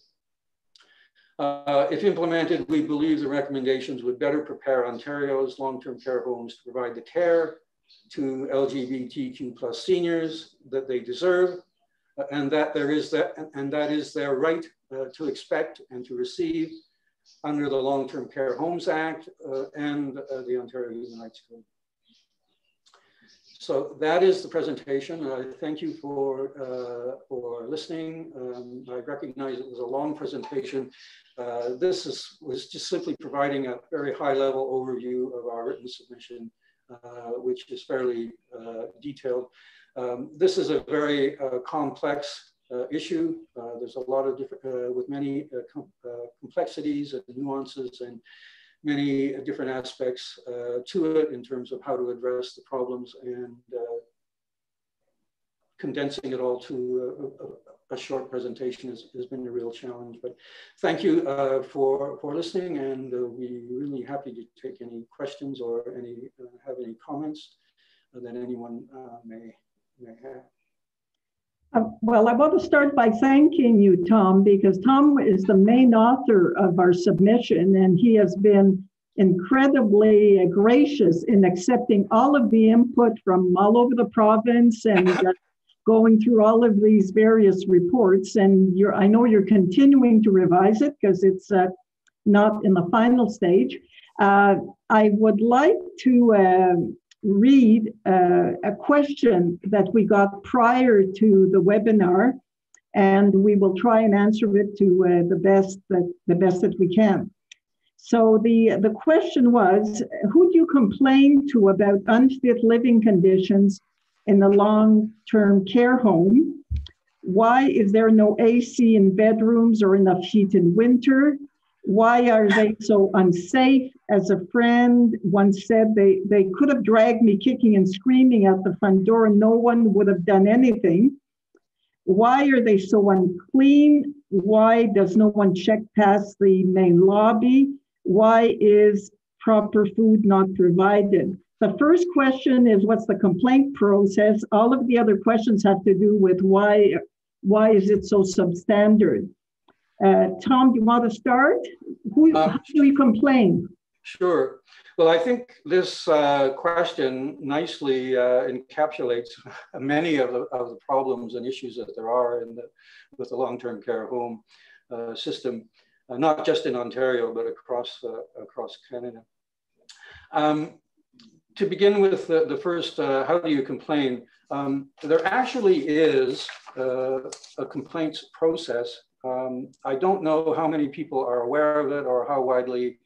If implemented, we believe the recommendations would better prepare Ontario's long-term care homes to provide the care, to LGBTQ plus seniors that they deserve, and that that is their right to expect and to receive under the Long-Term Care Homes Act and the Ontario Human Rights Code. So that is the presentation. I thank you for listening. I recognize it was a long presentation. This was just simply providing a very high-level overview of our written submission, which is fairly detailed. This is a very complex issue. There's a lot of different, with many complexities and nuances and many different aspects to it in terms of how to address the problems, and condensing it all to a short presentation has been a real challenge. But thank you for listening, and we're really happy to take any questions or have any comments that anyone may have. Well, I want to start by thanking you, Tom, because Tom is the main author of our submission, and he has been incredibly gracious in accepting all of the input from all over the province and going through all of these various reports. And I know you're continuing to revise it because it's not in the final stage. I would like to read a question that we got prior to the webinar, and we will try and answer it to the best that we can. So the question was, who do you complain to about unfit living conditions in the long-term care home? Why is there no AC in bedrooms or enough heat in winter? Why are they so unsafe? As a friend once said, they could have dragged me kicking and screaming out the front door and no one would have done anything. Why are they so unclean? Why does no one check past the main lobby? Why is proper food not provided? The first question is, what's the complaint process? All of the other questions have to do with why is it so substandard? Tom, do you want to start? How do you complain? Sure. Well, I think this question nicely encapsulates many of the problems and issues that there are with the long-term care home system, not just in Ontario, but across Canada. To begin with the first, how do you complain? There actually is a complaints process. I don't know how many people are aware of it or how widely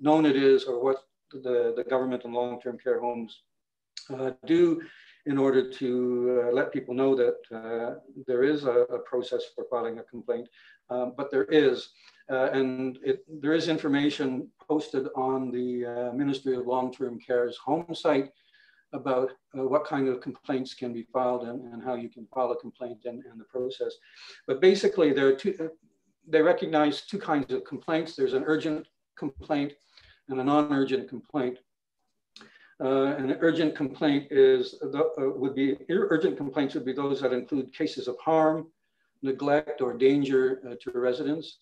known it is, or what the government and long-term care homes do in order to let people know that there is a process for filing a complaint. But there is, and there is information posted on the Ministry of Long-Term Care's home site about what kind of complaints can be filed and how you can file a complaint and the process. But basically, they recognize two kinds of complaints. There's an urgent complaint and a non-urgent complaint. An urgent complaint urgent complaints would be those that include cases of harm, neglect, or danger to residents.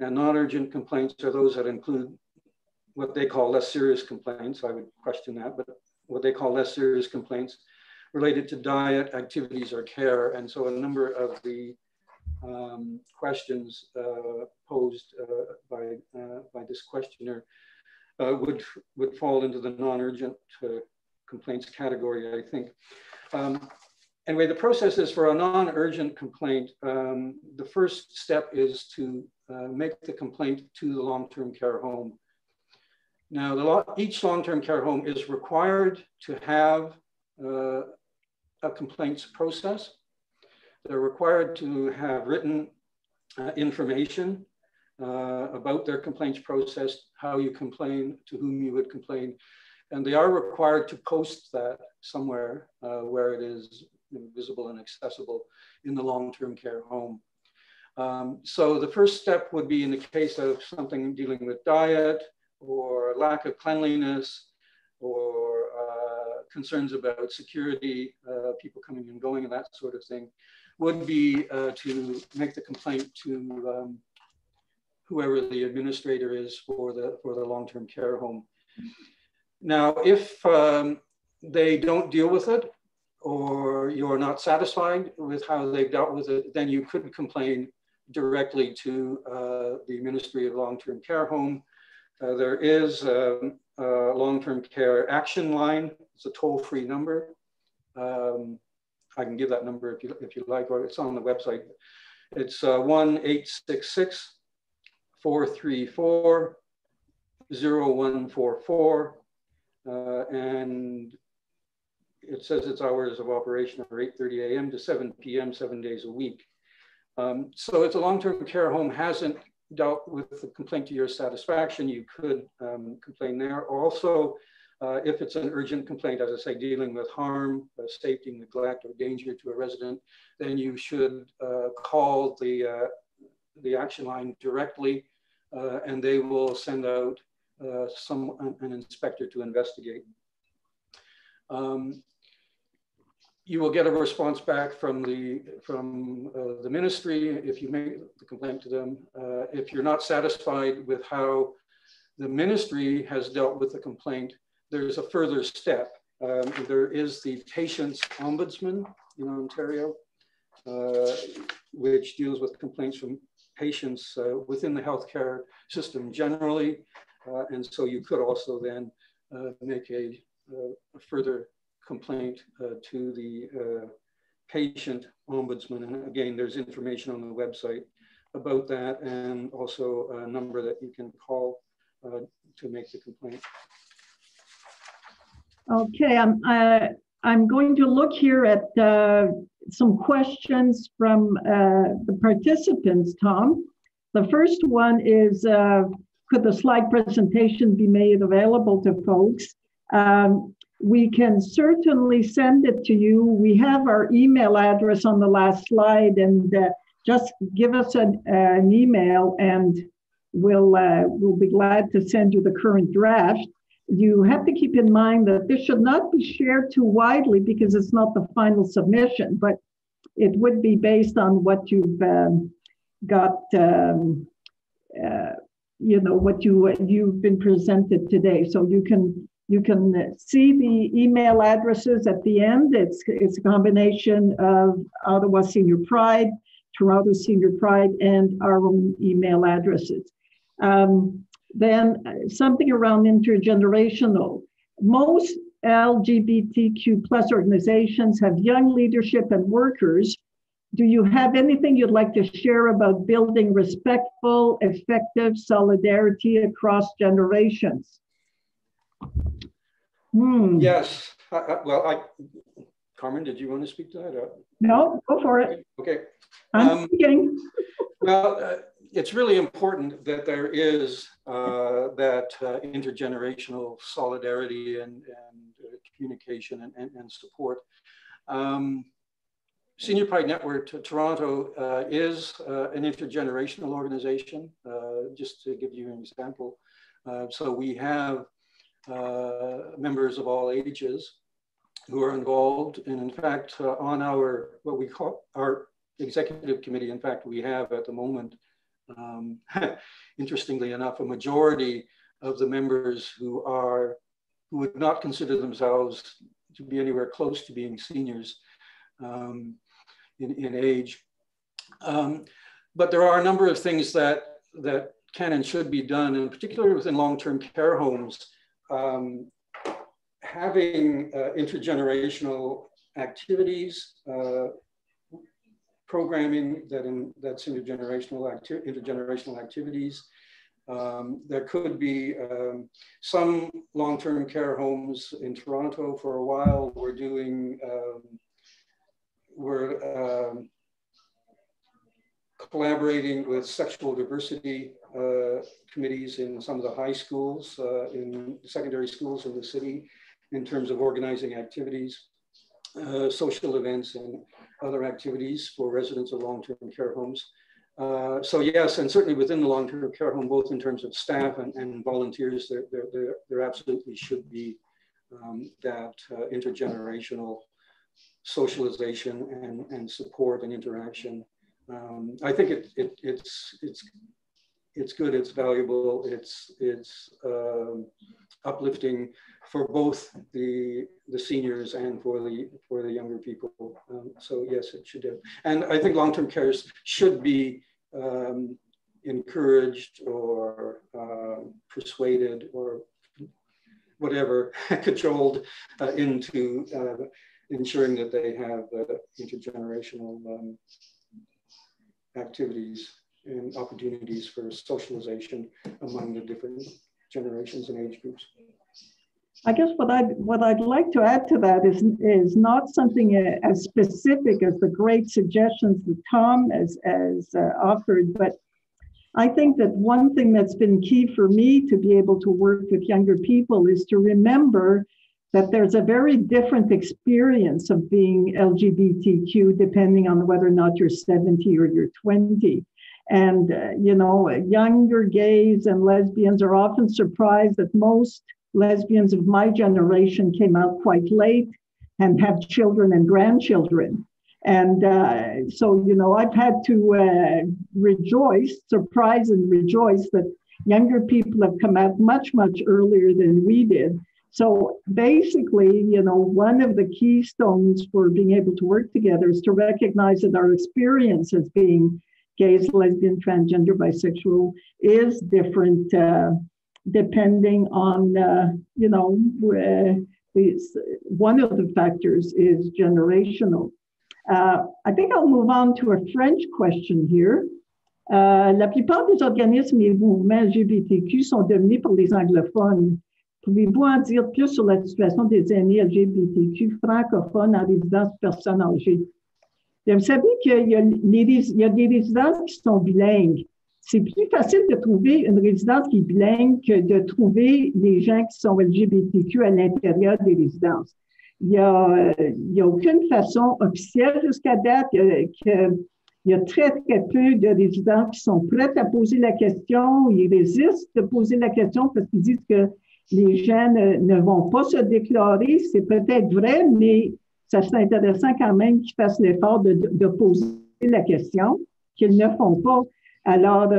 And non-urgent complaints are those that include what they call less serious complaints. I would question that, but what they call less serious complaints related to diet, activities, or care. And so a number of the questions posed by this questioner would fall into the non-urgent complaints category, I think. Anyway, the process is for a non-urgent complaint. The first step is to make the complaint to the long-term care home. Now, each long-term care home is required to have a complaints process. They're required to have written information about their complaints process, how you complain, to whom you would complain. And they are required to post that somewhere where it is visible and accessible in the long-term care home. So the first step would be in the case of something dealing with diet or lack of cleanliness or concerns about security, people coming and going and that sort of thing, would be to make the complaint to whoever the administrator is for the long-term care home. Now, if they don't deal with it, or you're not satisfied with how they've dealt with it, then you could complain directly to the Ministry of Long-Term Care Home. There is a long-term care action line. It's a toll-free number. I can give that number if you like, or it's on the website. It's 1-866-434-0144. And it says its hours of operation are 8:30 a.m. to 7 p.m., 7 days a week. So if the long-term care home hasn't dealt with the complaint to your satisfaction, you could complain there. Also, if it's an urgent complaint, as I say, dealing with harm, safety, neglect, or danger to a resident, then you should call the action line directly, and they will send out an inspector to investigate. You will get a response back from the ministry if you make the complaint to them. If you're not satisfied with how the ministry has dealt with the complaint, there's a further step. There is the patient's ombudsman in Ontario, which deals with complaints from patients within the healthcare system generally. And so you could also then make a further complaint to the patient ombudsman. And again, there's information on the website about that, and also a number that you can call to make the complaint. Okay, I'm going to look here at some questions from the participants, Tom. The first one is, could the slide presentation be made available to folks? We can certainly send it to you. We have our email address on the last slide, and just give us an email and we'll be glad to send you the current draft. You have to keep in mind that this should not be shared too widely because it's not the final submission, but it would be based on what you've got, what you've been presented today. So you can see the email addresses at the end. It's a combination of Ottawa Senior Pride, Toronto Senior Pride, and our own email addresses. Then something around intergenerational. Most LGBTQ plus organizations have young leadership and workers. Do you have anything you'd like to share about building respectful, effective solidarity across generations? Yes. Carmen, did you want to speak to that? No, go for it. Okay. I'm speaking. Well, it's really important that there is that intergenerational solidarity and communication and support. Senior Pride Network Toronto is an intergenerational organization, just to give you an example. So we have members of all ages who are involved. And in fact, on our, what we call our executive committee, in fact, we have at the moment, interestingly enough, a majority of the members who would not consider themselves to be anywhere close to being seniors in age. But there are a number of things that can and should be done, and particularly within long-term care homes. Having intergenerational activities, programming that's intergenerational activities. There could be some long-term care homes in Toronto. For a while, we're collaborating with sexual diversity committees in some of the high schools, in secondary schools in the city, in terms of organizing activities, social events, and other activities for residents of long-term care homes. So yes, and certainly within the long-term care home, both in terms of staff and volunteers, there absolutely should be that intergenerational socialization and support and interaction. I think it's good, it's valuable, it's uplifting for both the seniors and for the younger people. So yes, it should do. And I think long-term care should be encouraged or persuaded or whatever, controlled into ensuring that they have intergenerational activities and opportunities for socialization among the different generations and age groups. I guess what I'd like to add to that is not something as specific as the great suggestions that Tom has offered, but I think that one thing that's been key for me to be able to work with younger people is to remember that there's a very different experience of being LGBTQ depending on whether or not you're 70 or you're 20. And, younger gays and lesbians are often surprised that most lesbians of my generation came out quite late and have children and grandchildren. And so, I've had to surprise and rejoice that younger people have come out much, much earlier than we did. So basically, one of the keystones for being able to work together is to recognize that our experience as being gays, lesbian, transgender, bisexual is different depending on, one of the factors is generational. I think I'll move on to a French question here. La plupart des organismes et mouvements LGBTQ sont dominés par les anglophones. Pouvez-vous en dire plus sur la situation des aînés LGBTQ francophones en résidence personnes âgées? Vous savez qu'il y a des résidences qui sont bilingues. C'est plus facile de trouver une résidence qui est bilingue que de trouver les gens qui sont LGBTQ à l'intérieur des résidences. Il y a aucune façon officielle jusqu'à date qu'il y a très, très peu de résidents qui sont prêts à poser la question. Ils résistent de poser la question parce qu'ils disent que les gens ne vont pas se déclarer. C'est peut-être vrai, mais ça serait intéressant quand même qu'ils fassent l'effort de poser la question, qu'ils ne font pas. Alors,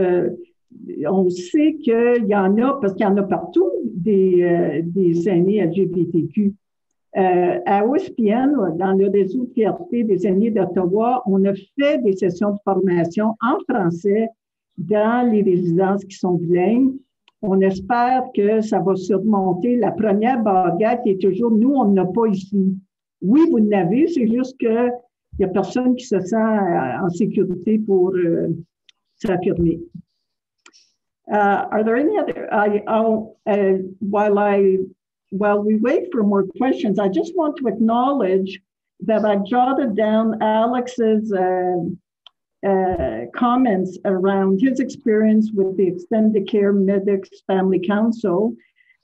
on sait qu'il y en a, parce qu'il y en a partout, des aînés LGBTQ. À OSPN, dans le réseau Fierté des aînés d'Ottawa, on a fait des sessions de formation en français dans les résidences qui sont bilingues. On espère que ça va surmonter la première barrière qui est toujours, nous, on n'a pas ici. Oui, vous l'avez, c'est juste qu'il n'y a personne qui se sent en sécurité pour s'affirmer. Are there any other, while we wait for more questions, I just want to acknowledge that I've jotted down Alex's comments around his experience with the Extended Care Medics Family Council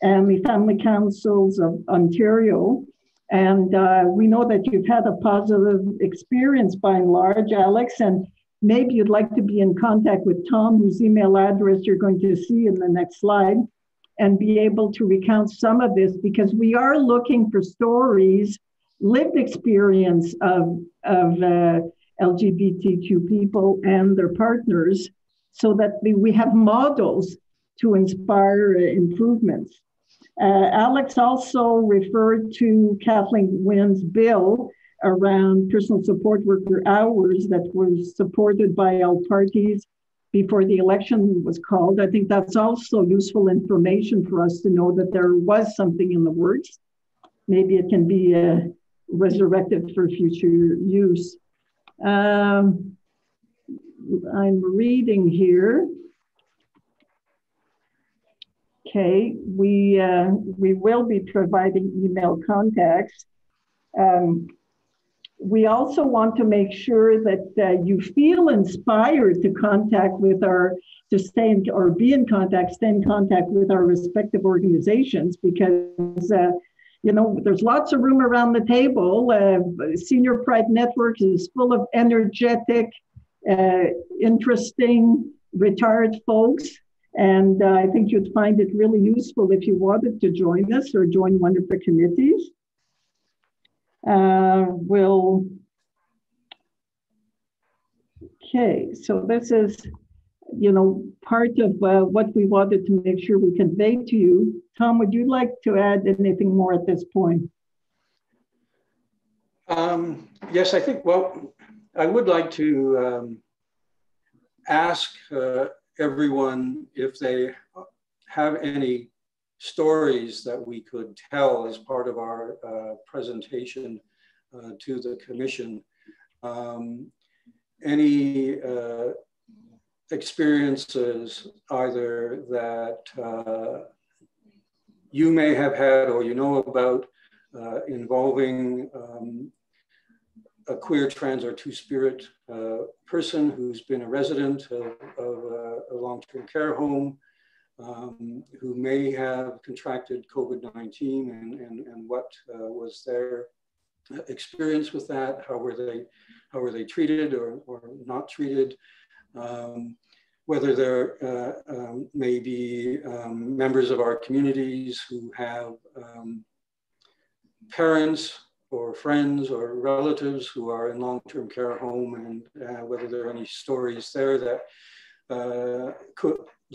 and the Family Councils of Ontario. And we know that you've had a positive experience by and large, Alex, and maybe you'd like to be in contact with Tom, whose email address you're going to see in the next slide, and be able to recount some of this, because we are looking for stories, lived experience of LGBTQ people and their partners, so that we have models to inspire improvements. Alex also referred to Kathleen Wynn's bill around personal support worker hours that was supported by all parties before the election was called. I think that's also useful information for us to know that there was something in the works. Maybe it can be resurrected for future use. I'm reading here. Okay, we will be providing email contacts. We also want to make sure that you feel inspired to stay in contact with our respective organizations, because there's lots of room around the table. Senior Pride Network is full of energetic, interesting, retired folks. And I think you'd find it really useful if you wanted to join us or join one of the committees. Okay, so this is you know, part of what we wanted to make sure we convey to you. Tom, would you like to add anything more at this point? Yes, I think, well, I would like to ask everyone if they have any stories that we could tell as part of our presentation to the Commission. Any experiences either that you may have had or you know about involving a queer, trans, or two-spirit person who's been a resident of a long-term care home, who may have contracted COVID-19 and what was their experience with that, how were they treated or not treated, whether there may be members of our communities who have parents or friends or relatives who are in long-term care home, and whether there are any stories there that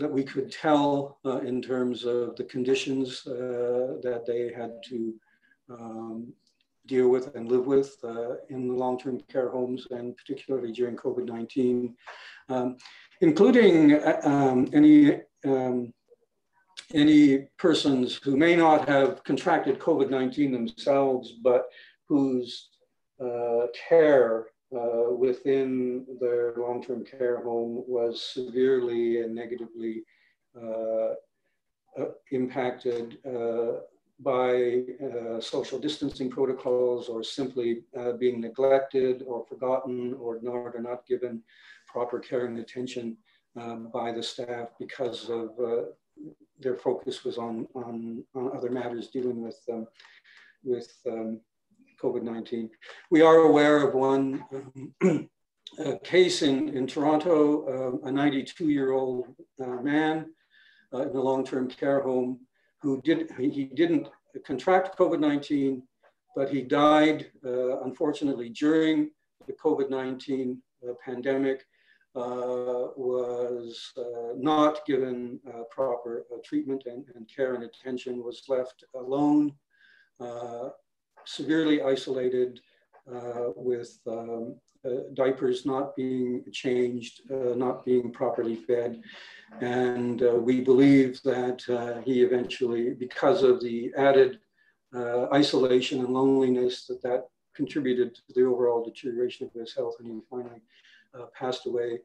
we could tell in terms of the conditions that they had to deal with and live with in the long-term care homes, and particularly during COVID-19, including any persons who may not have contracted COVID-19 themselves, but whose care within their long-term care home was severely and negatively impacted by social distancing protocols, or simply being neglected or forgotten or ignored or not given proper care and attention by the staff because of their focus was on other matters dealing with COVID-19. We are aware of one case in Toronto, a 92-year-old man in a long-term care home who didn't contract COVID-19, but he died, unfortunately, during the COVID-19 pandemic, was not given proper treatment and care and attention, was left alone, severely isolated, with diapers not being changed, not being properly fed. And we believe that he eventually, because of the added isolation and loneliness, that contributed to the overall deterioration of his health, and he finally passed away.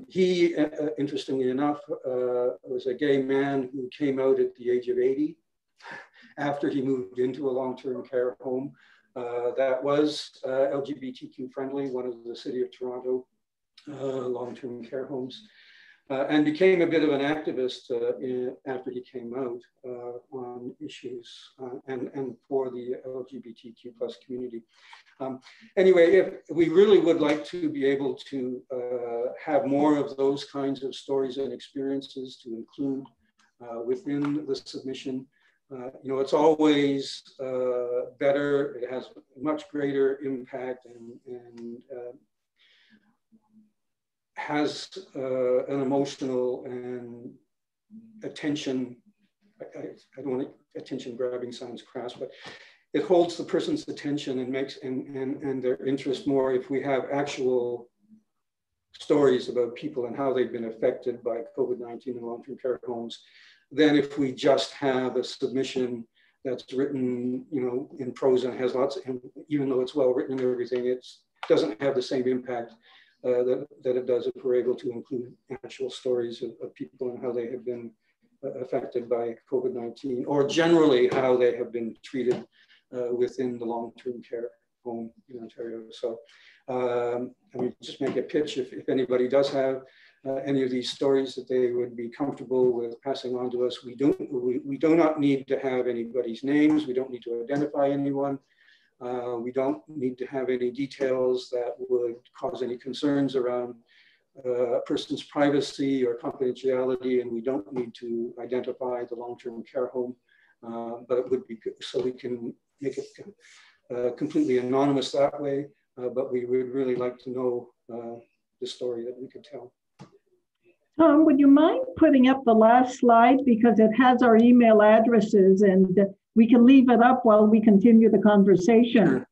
He, interestingly enough, was a gay man who came out at the age of 80 after he moved into a long-term care home that was LGBTQ friendly, one of the City of Toronto long-term care homes, and became a bit of an activist after he came out on issues and for the LGBTQ plus community. Anyway, we really would like to be able to have more of those kinds of stories and experiences to include within the submission. You know, it's always better. It has much greater impact and has an emotional and attention. I don't want to, attention grabbing sounds crass, but it holds the person's attention and makes and their interest more if we have actual stories about people and how they've been affected by COVID-19 in long-term care homes, than if we just have a submission that's written, you know, in prose and has lots, and even though it's well written and everything, it doesn't have the same impact that it does if we're able to include actual stories of people and how they have been affected by COVID-19, or generally how they have been treated within the long-term care home in Ontario. So I mean, just make a pitch if anybody does have any of these stories that they would be comfortable with passing on to us. We do not need to have anybody's names. We don't need to identify anyone. We don't need to have any details that would cause any concerns around a person's privacy or confidentiality, and we don't need to identify the long-term care home, but it would be good so we can make it completely anonymous that way, but we would really like to know the story that we could tell. Tom, would you mind putting up the last slide because it has our email addresses and we can leave it up while we continue the conversation.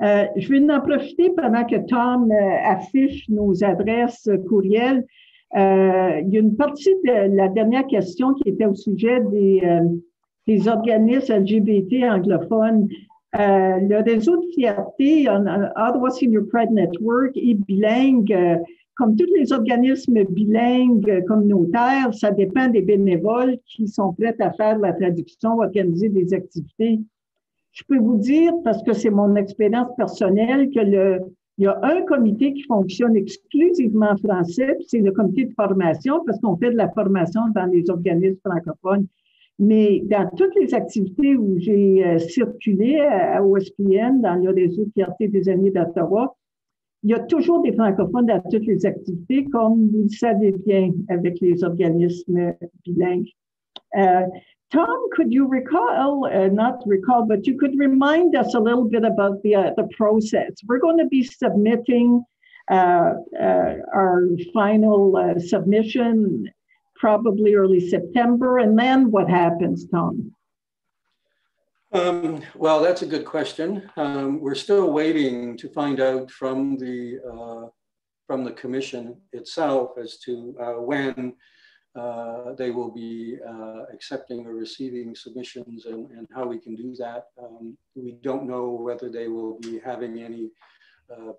Je vais en profiter pendant que Tom affiche nos adresses courriel. Il y a une partie de la dernière question qui était au sujet des organismes LGBT anglophones. Le réseau de fierté, Ottawa Senior Pride Network, est bilingue. Comme tous les organismes bilingues communautaires, ça dépend des bénévoles qui sont prêts à faire la traduction, organiser des activités. Je peux vous dire, parce que c'est mon expérience personnelle, il y a un comité qui fonctionne exclusivement en français, c'est le comité de formation, parce qu'on fait de la formation dans les organismes francophones. Mais dans toutes les activités où j'ai circulé à OSPN, dans le réseau de fierté des aînés d'Ottawa, il y a toujours des francophones dans toutes les activités, comme vous le savez bien avec les organismes bilingues. Tom, could you recall, not recall, but you could remind us a little bit about the process. We're going to be submitting our final submission probably early September, and then what happens, Tom? Well, that's a good question. We're still waiting to find out from the commission itself as to when they will be accepting or receiving submissions and how we can do that. We don't know whether they will be having any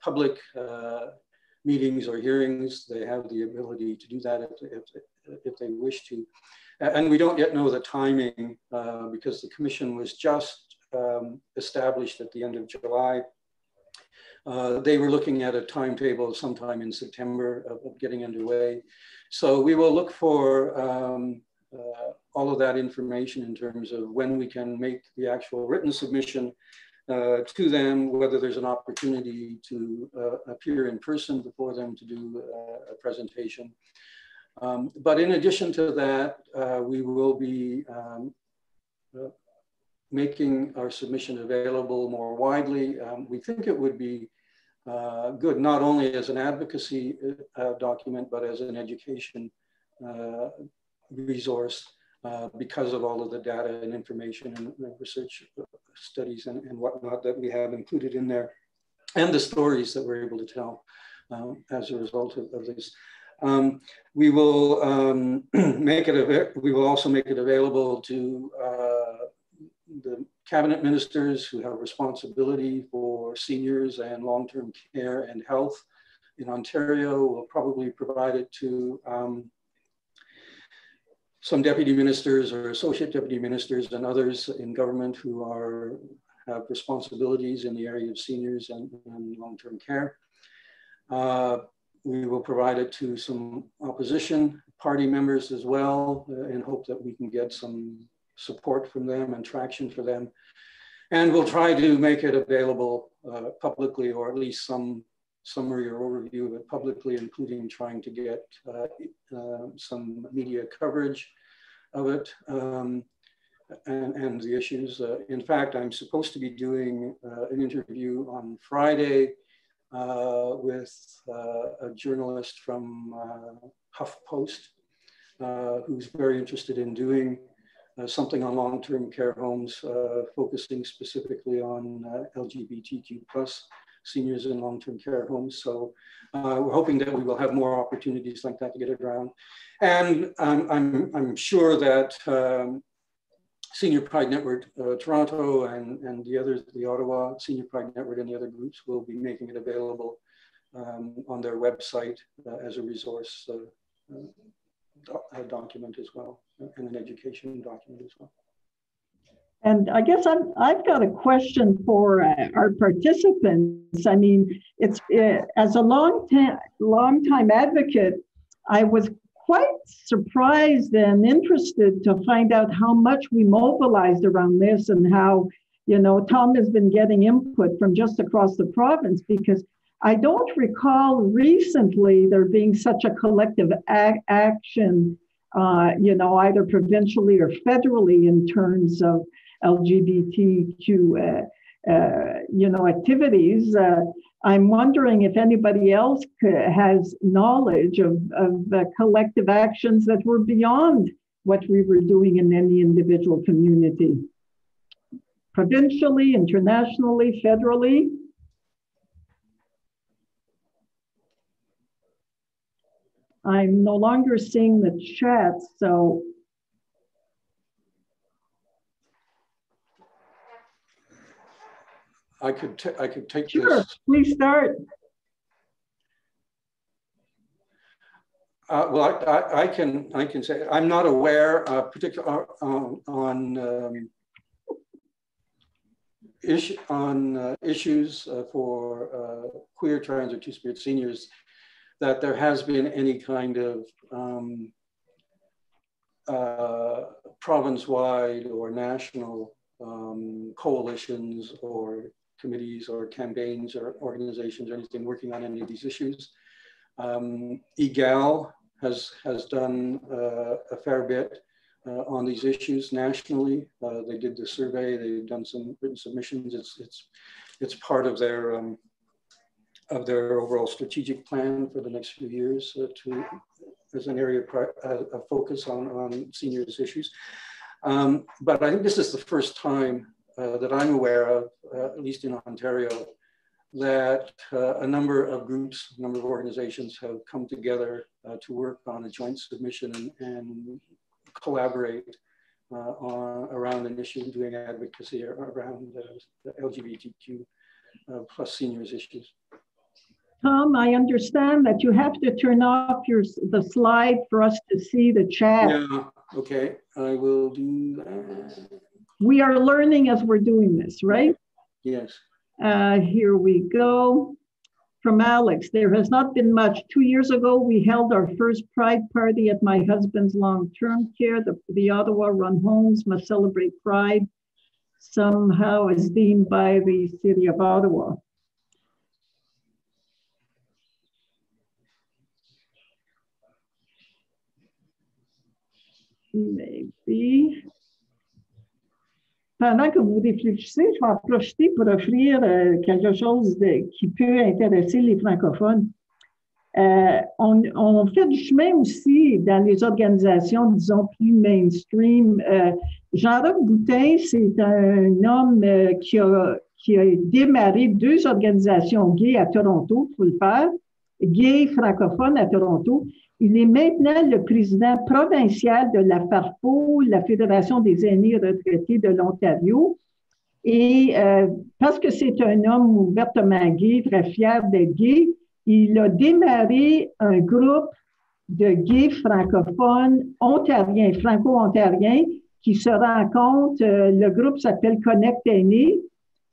public meetings or hearings. They have the ability to do that if they wish to. And we don't yet know the timing because the commission was just established at the end of July. They were looking at a timetable sometime in September of getting underway. So we will look for all of that information in terms of when we can make the actual written submission to them, whether there's an opportunity to appear in person before them to do a presentation. But in addition to that, we will be making our submission available more widely. We think it would be good not only as an advocacy document, but as an education resource because of all of the data and information and research studies and whatnot that we have included in there, and the stories that we're able to tell as a result of this. We will we will also make it available to the cabinet ministers who have responsibility for seniors and long-term care and health in Ontario. We'll probably provide it to some deputy ministers or associate deputy ministers and others in government who have responsibilities in the area of seniors and long-term care. We will provide it to some opposition party members as well in hope that we can get some support from them and traction for them. And we'll try to make it available publicly, or at least some summary or overview of it publicly, including trying to get some media coverage of it and the issues. In fact, I'm supposed to be doing an interview on Friday with a journalist from HuffPost who's very interested in doing something on long-term care homes, focusing specifically on LGBTQ plus seniors in long-term care homes. So we're hoping that we will have more opportunities like that to get it around. And I'm sure that Senior Pride Network Toronto and the others, the Ottawa Senior Pride Network and the other groups will be making it available on their website as a resource document as well, and an education document as well. And I guess I've got a question for our participants. I mean, it's as a long-time advocate, I was quite surprised and interested to find out how much we mobilized around this and how, you know, Tom has been getting input from just across the province, because I don't recall recently there being such a collective action, you know, either provincially or federally in terms of LGBTQ, you know, activities. I'm wondering if anybody else has knowledge of collective actions that were beyond what we were doing in any individual community, provincially, internationally, federally. I'm no longer seeing the chat, so. I could take sure, this. Please start. Well, I can say I'm not aware, particularly on issues for queer, trans, or two-spirit seniors, that there has been any kind of province-wide or national coalitions or committees or campaigns or organizations or anything working on any of these issues. EGAL has done a fair bit on these issues nationally. They did the survey. They've done some written submissions. It's part of their overall strategic plan for the next few years as an area of focus on seniors issues. But I think this is the first time that I'm aware of, at least in Ontario, that a number of groups, a number of organizations have come together to work on a joint submission and collaborate around an issue, doing advocacy around the LGBTQ plus seniors issues. Tom, I understand that you have to turn off the slide for us to see the chat. Yeah, okay, I will do that. We are learning as we're doing this, right? Yes. Here we go. From Alex, there has not been much. 2 years ago, we held our first Pride party at my husband's long-term care. The Ottawa run homes must celebrate Pride, somehow as deemed by the City of Ottawa. Maybe. Pendant que vous réfléchissez, je vais en profiter pour offrir quelque chose qui peut intéresser les francophones. On fait du chemin aussi dans les organisations, disons, plus mainstream. Jean-Roch Boutin, c'est un homme qui a démarré 2 organisations gays à Toronto, il faut le faire, gays francophones à Toronto. Il est maintenant le président provincial de la FARFO, la Fédération des aînés retraités de l'Ontario. Et parce que c'est un homme ouvertement gay, très fier d'être gay, il a démarré un groupe de gays francophones ontariens, franco-ontariens, qui se rencontrent. Le groupe s'appelle Connect Aîné.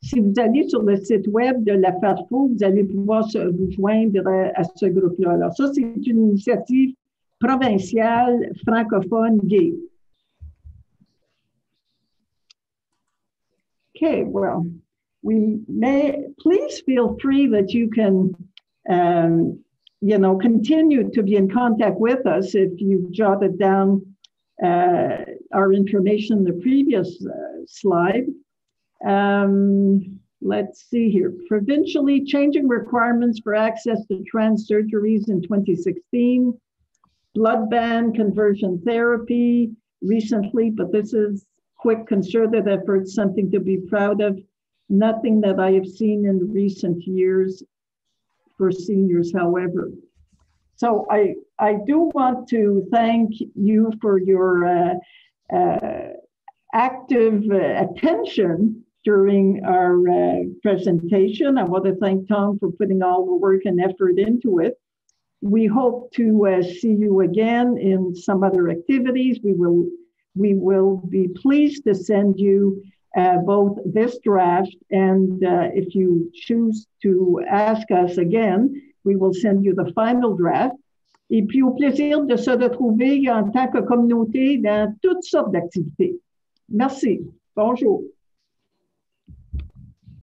Si vous allez sur le site web de la FARFO, vous allez pouvoir vous joindre à ce groupe-là. Alors ça, c'est une initiative provinciale francophone gay. Okay, well, please feel free that you can, continue to be in contact with us if you jotted down our information in the previous slide. Let's see here. Provincially, changing requirements for access to trans surgeries in 2016. Blood ban, conversion therapy recently, but this is quick concerted effort, something to be proud of. Nothing that I have seen in recent years for seniors, however. So I do want to thank you for your active attention during our presentation. I want to thank Tom for putting all the work and effort into it. We hope to see you again in some other activities. We will be pleased to send you both this draft and if you choose to ask us again, we will send you the final draft. Et puis au plaisir de se retrouver en tant que communauté dans toutes sortes d'activités. Merci. Bonjour.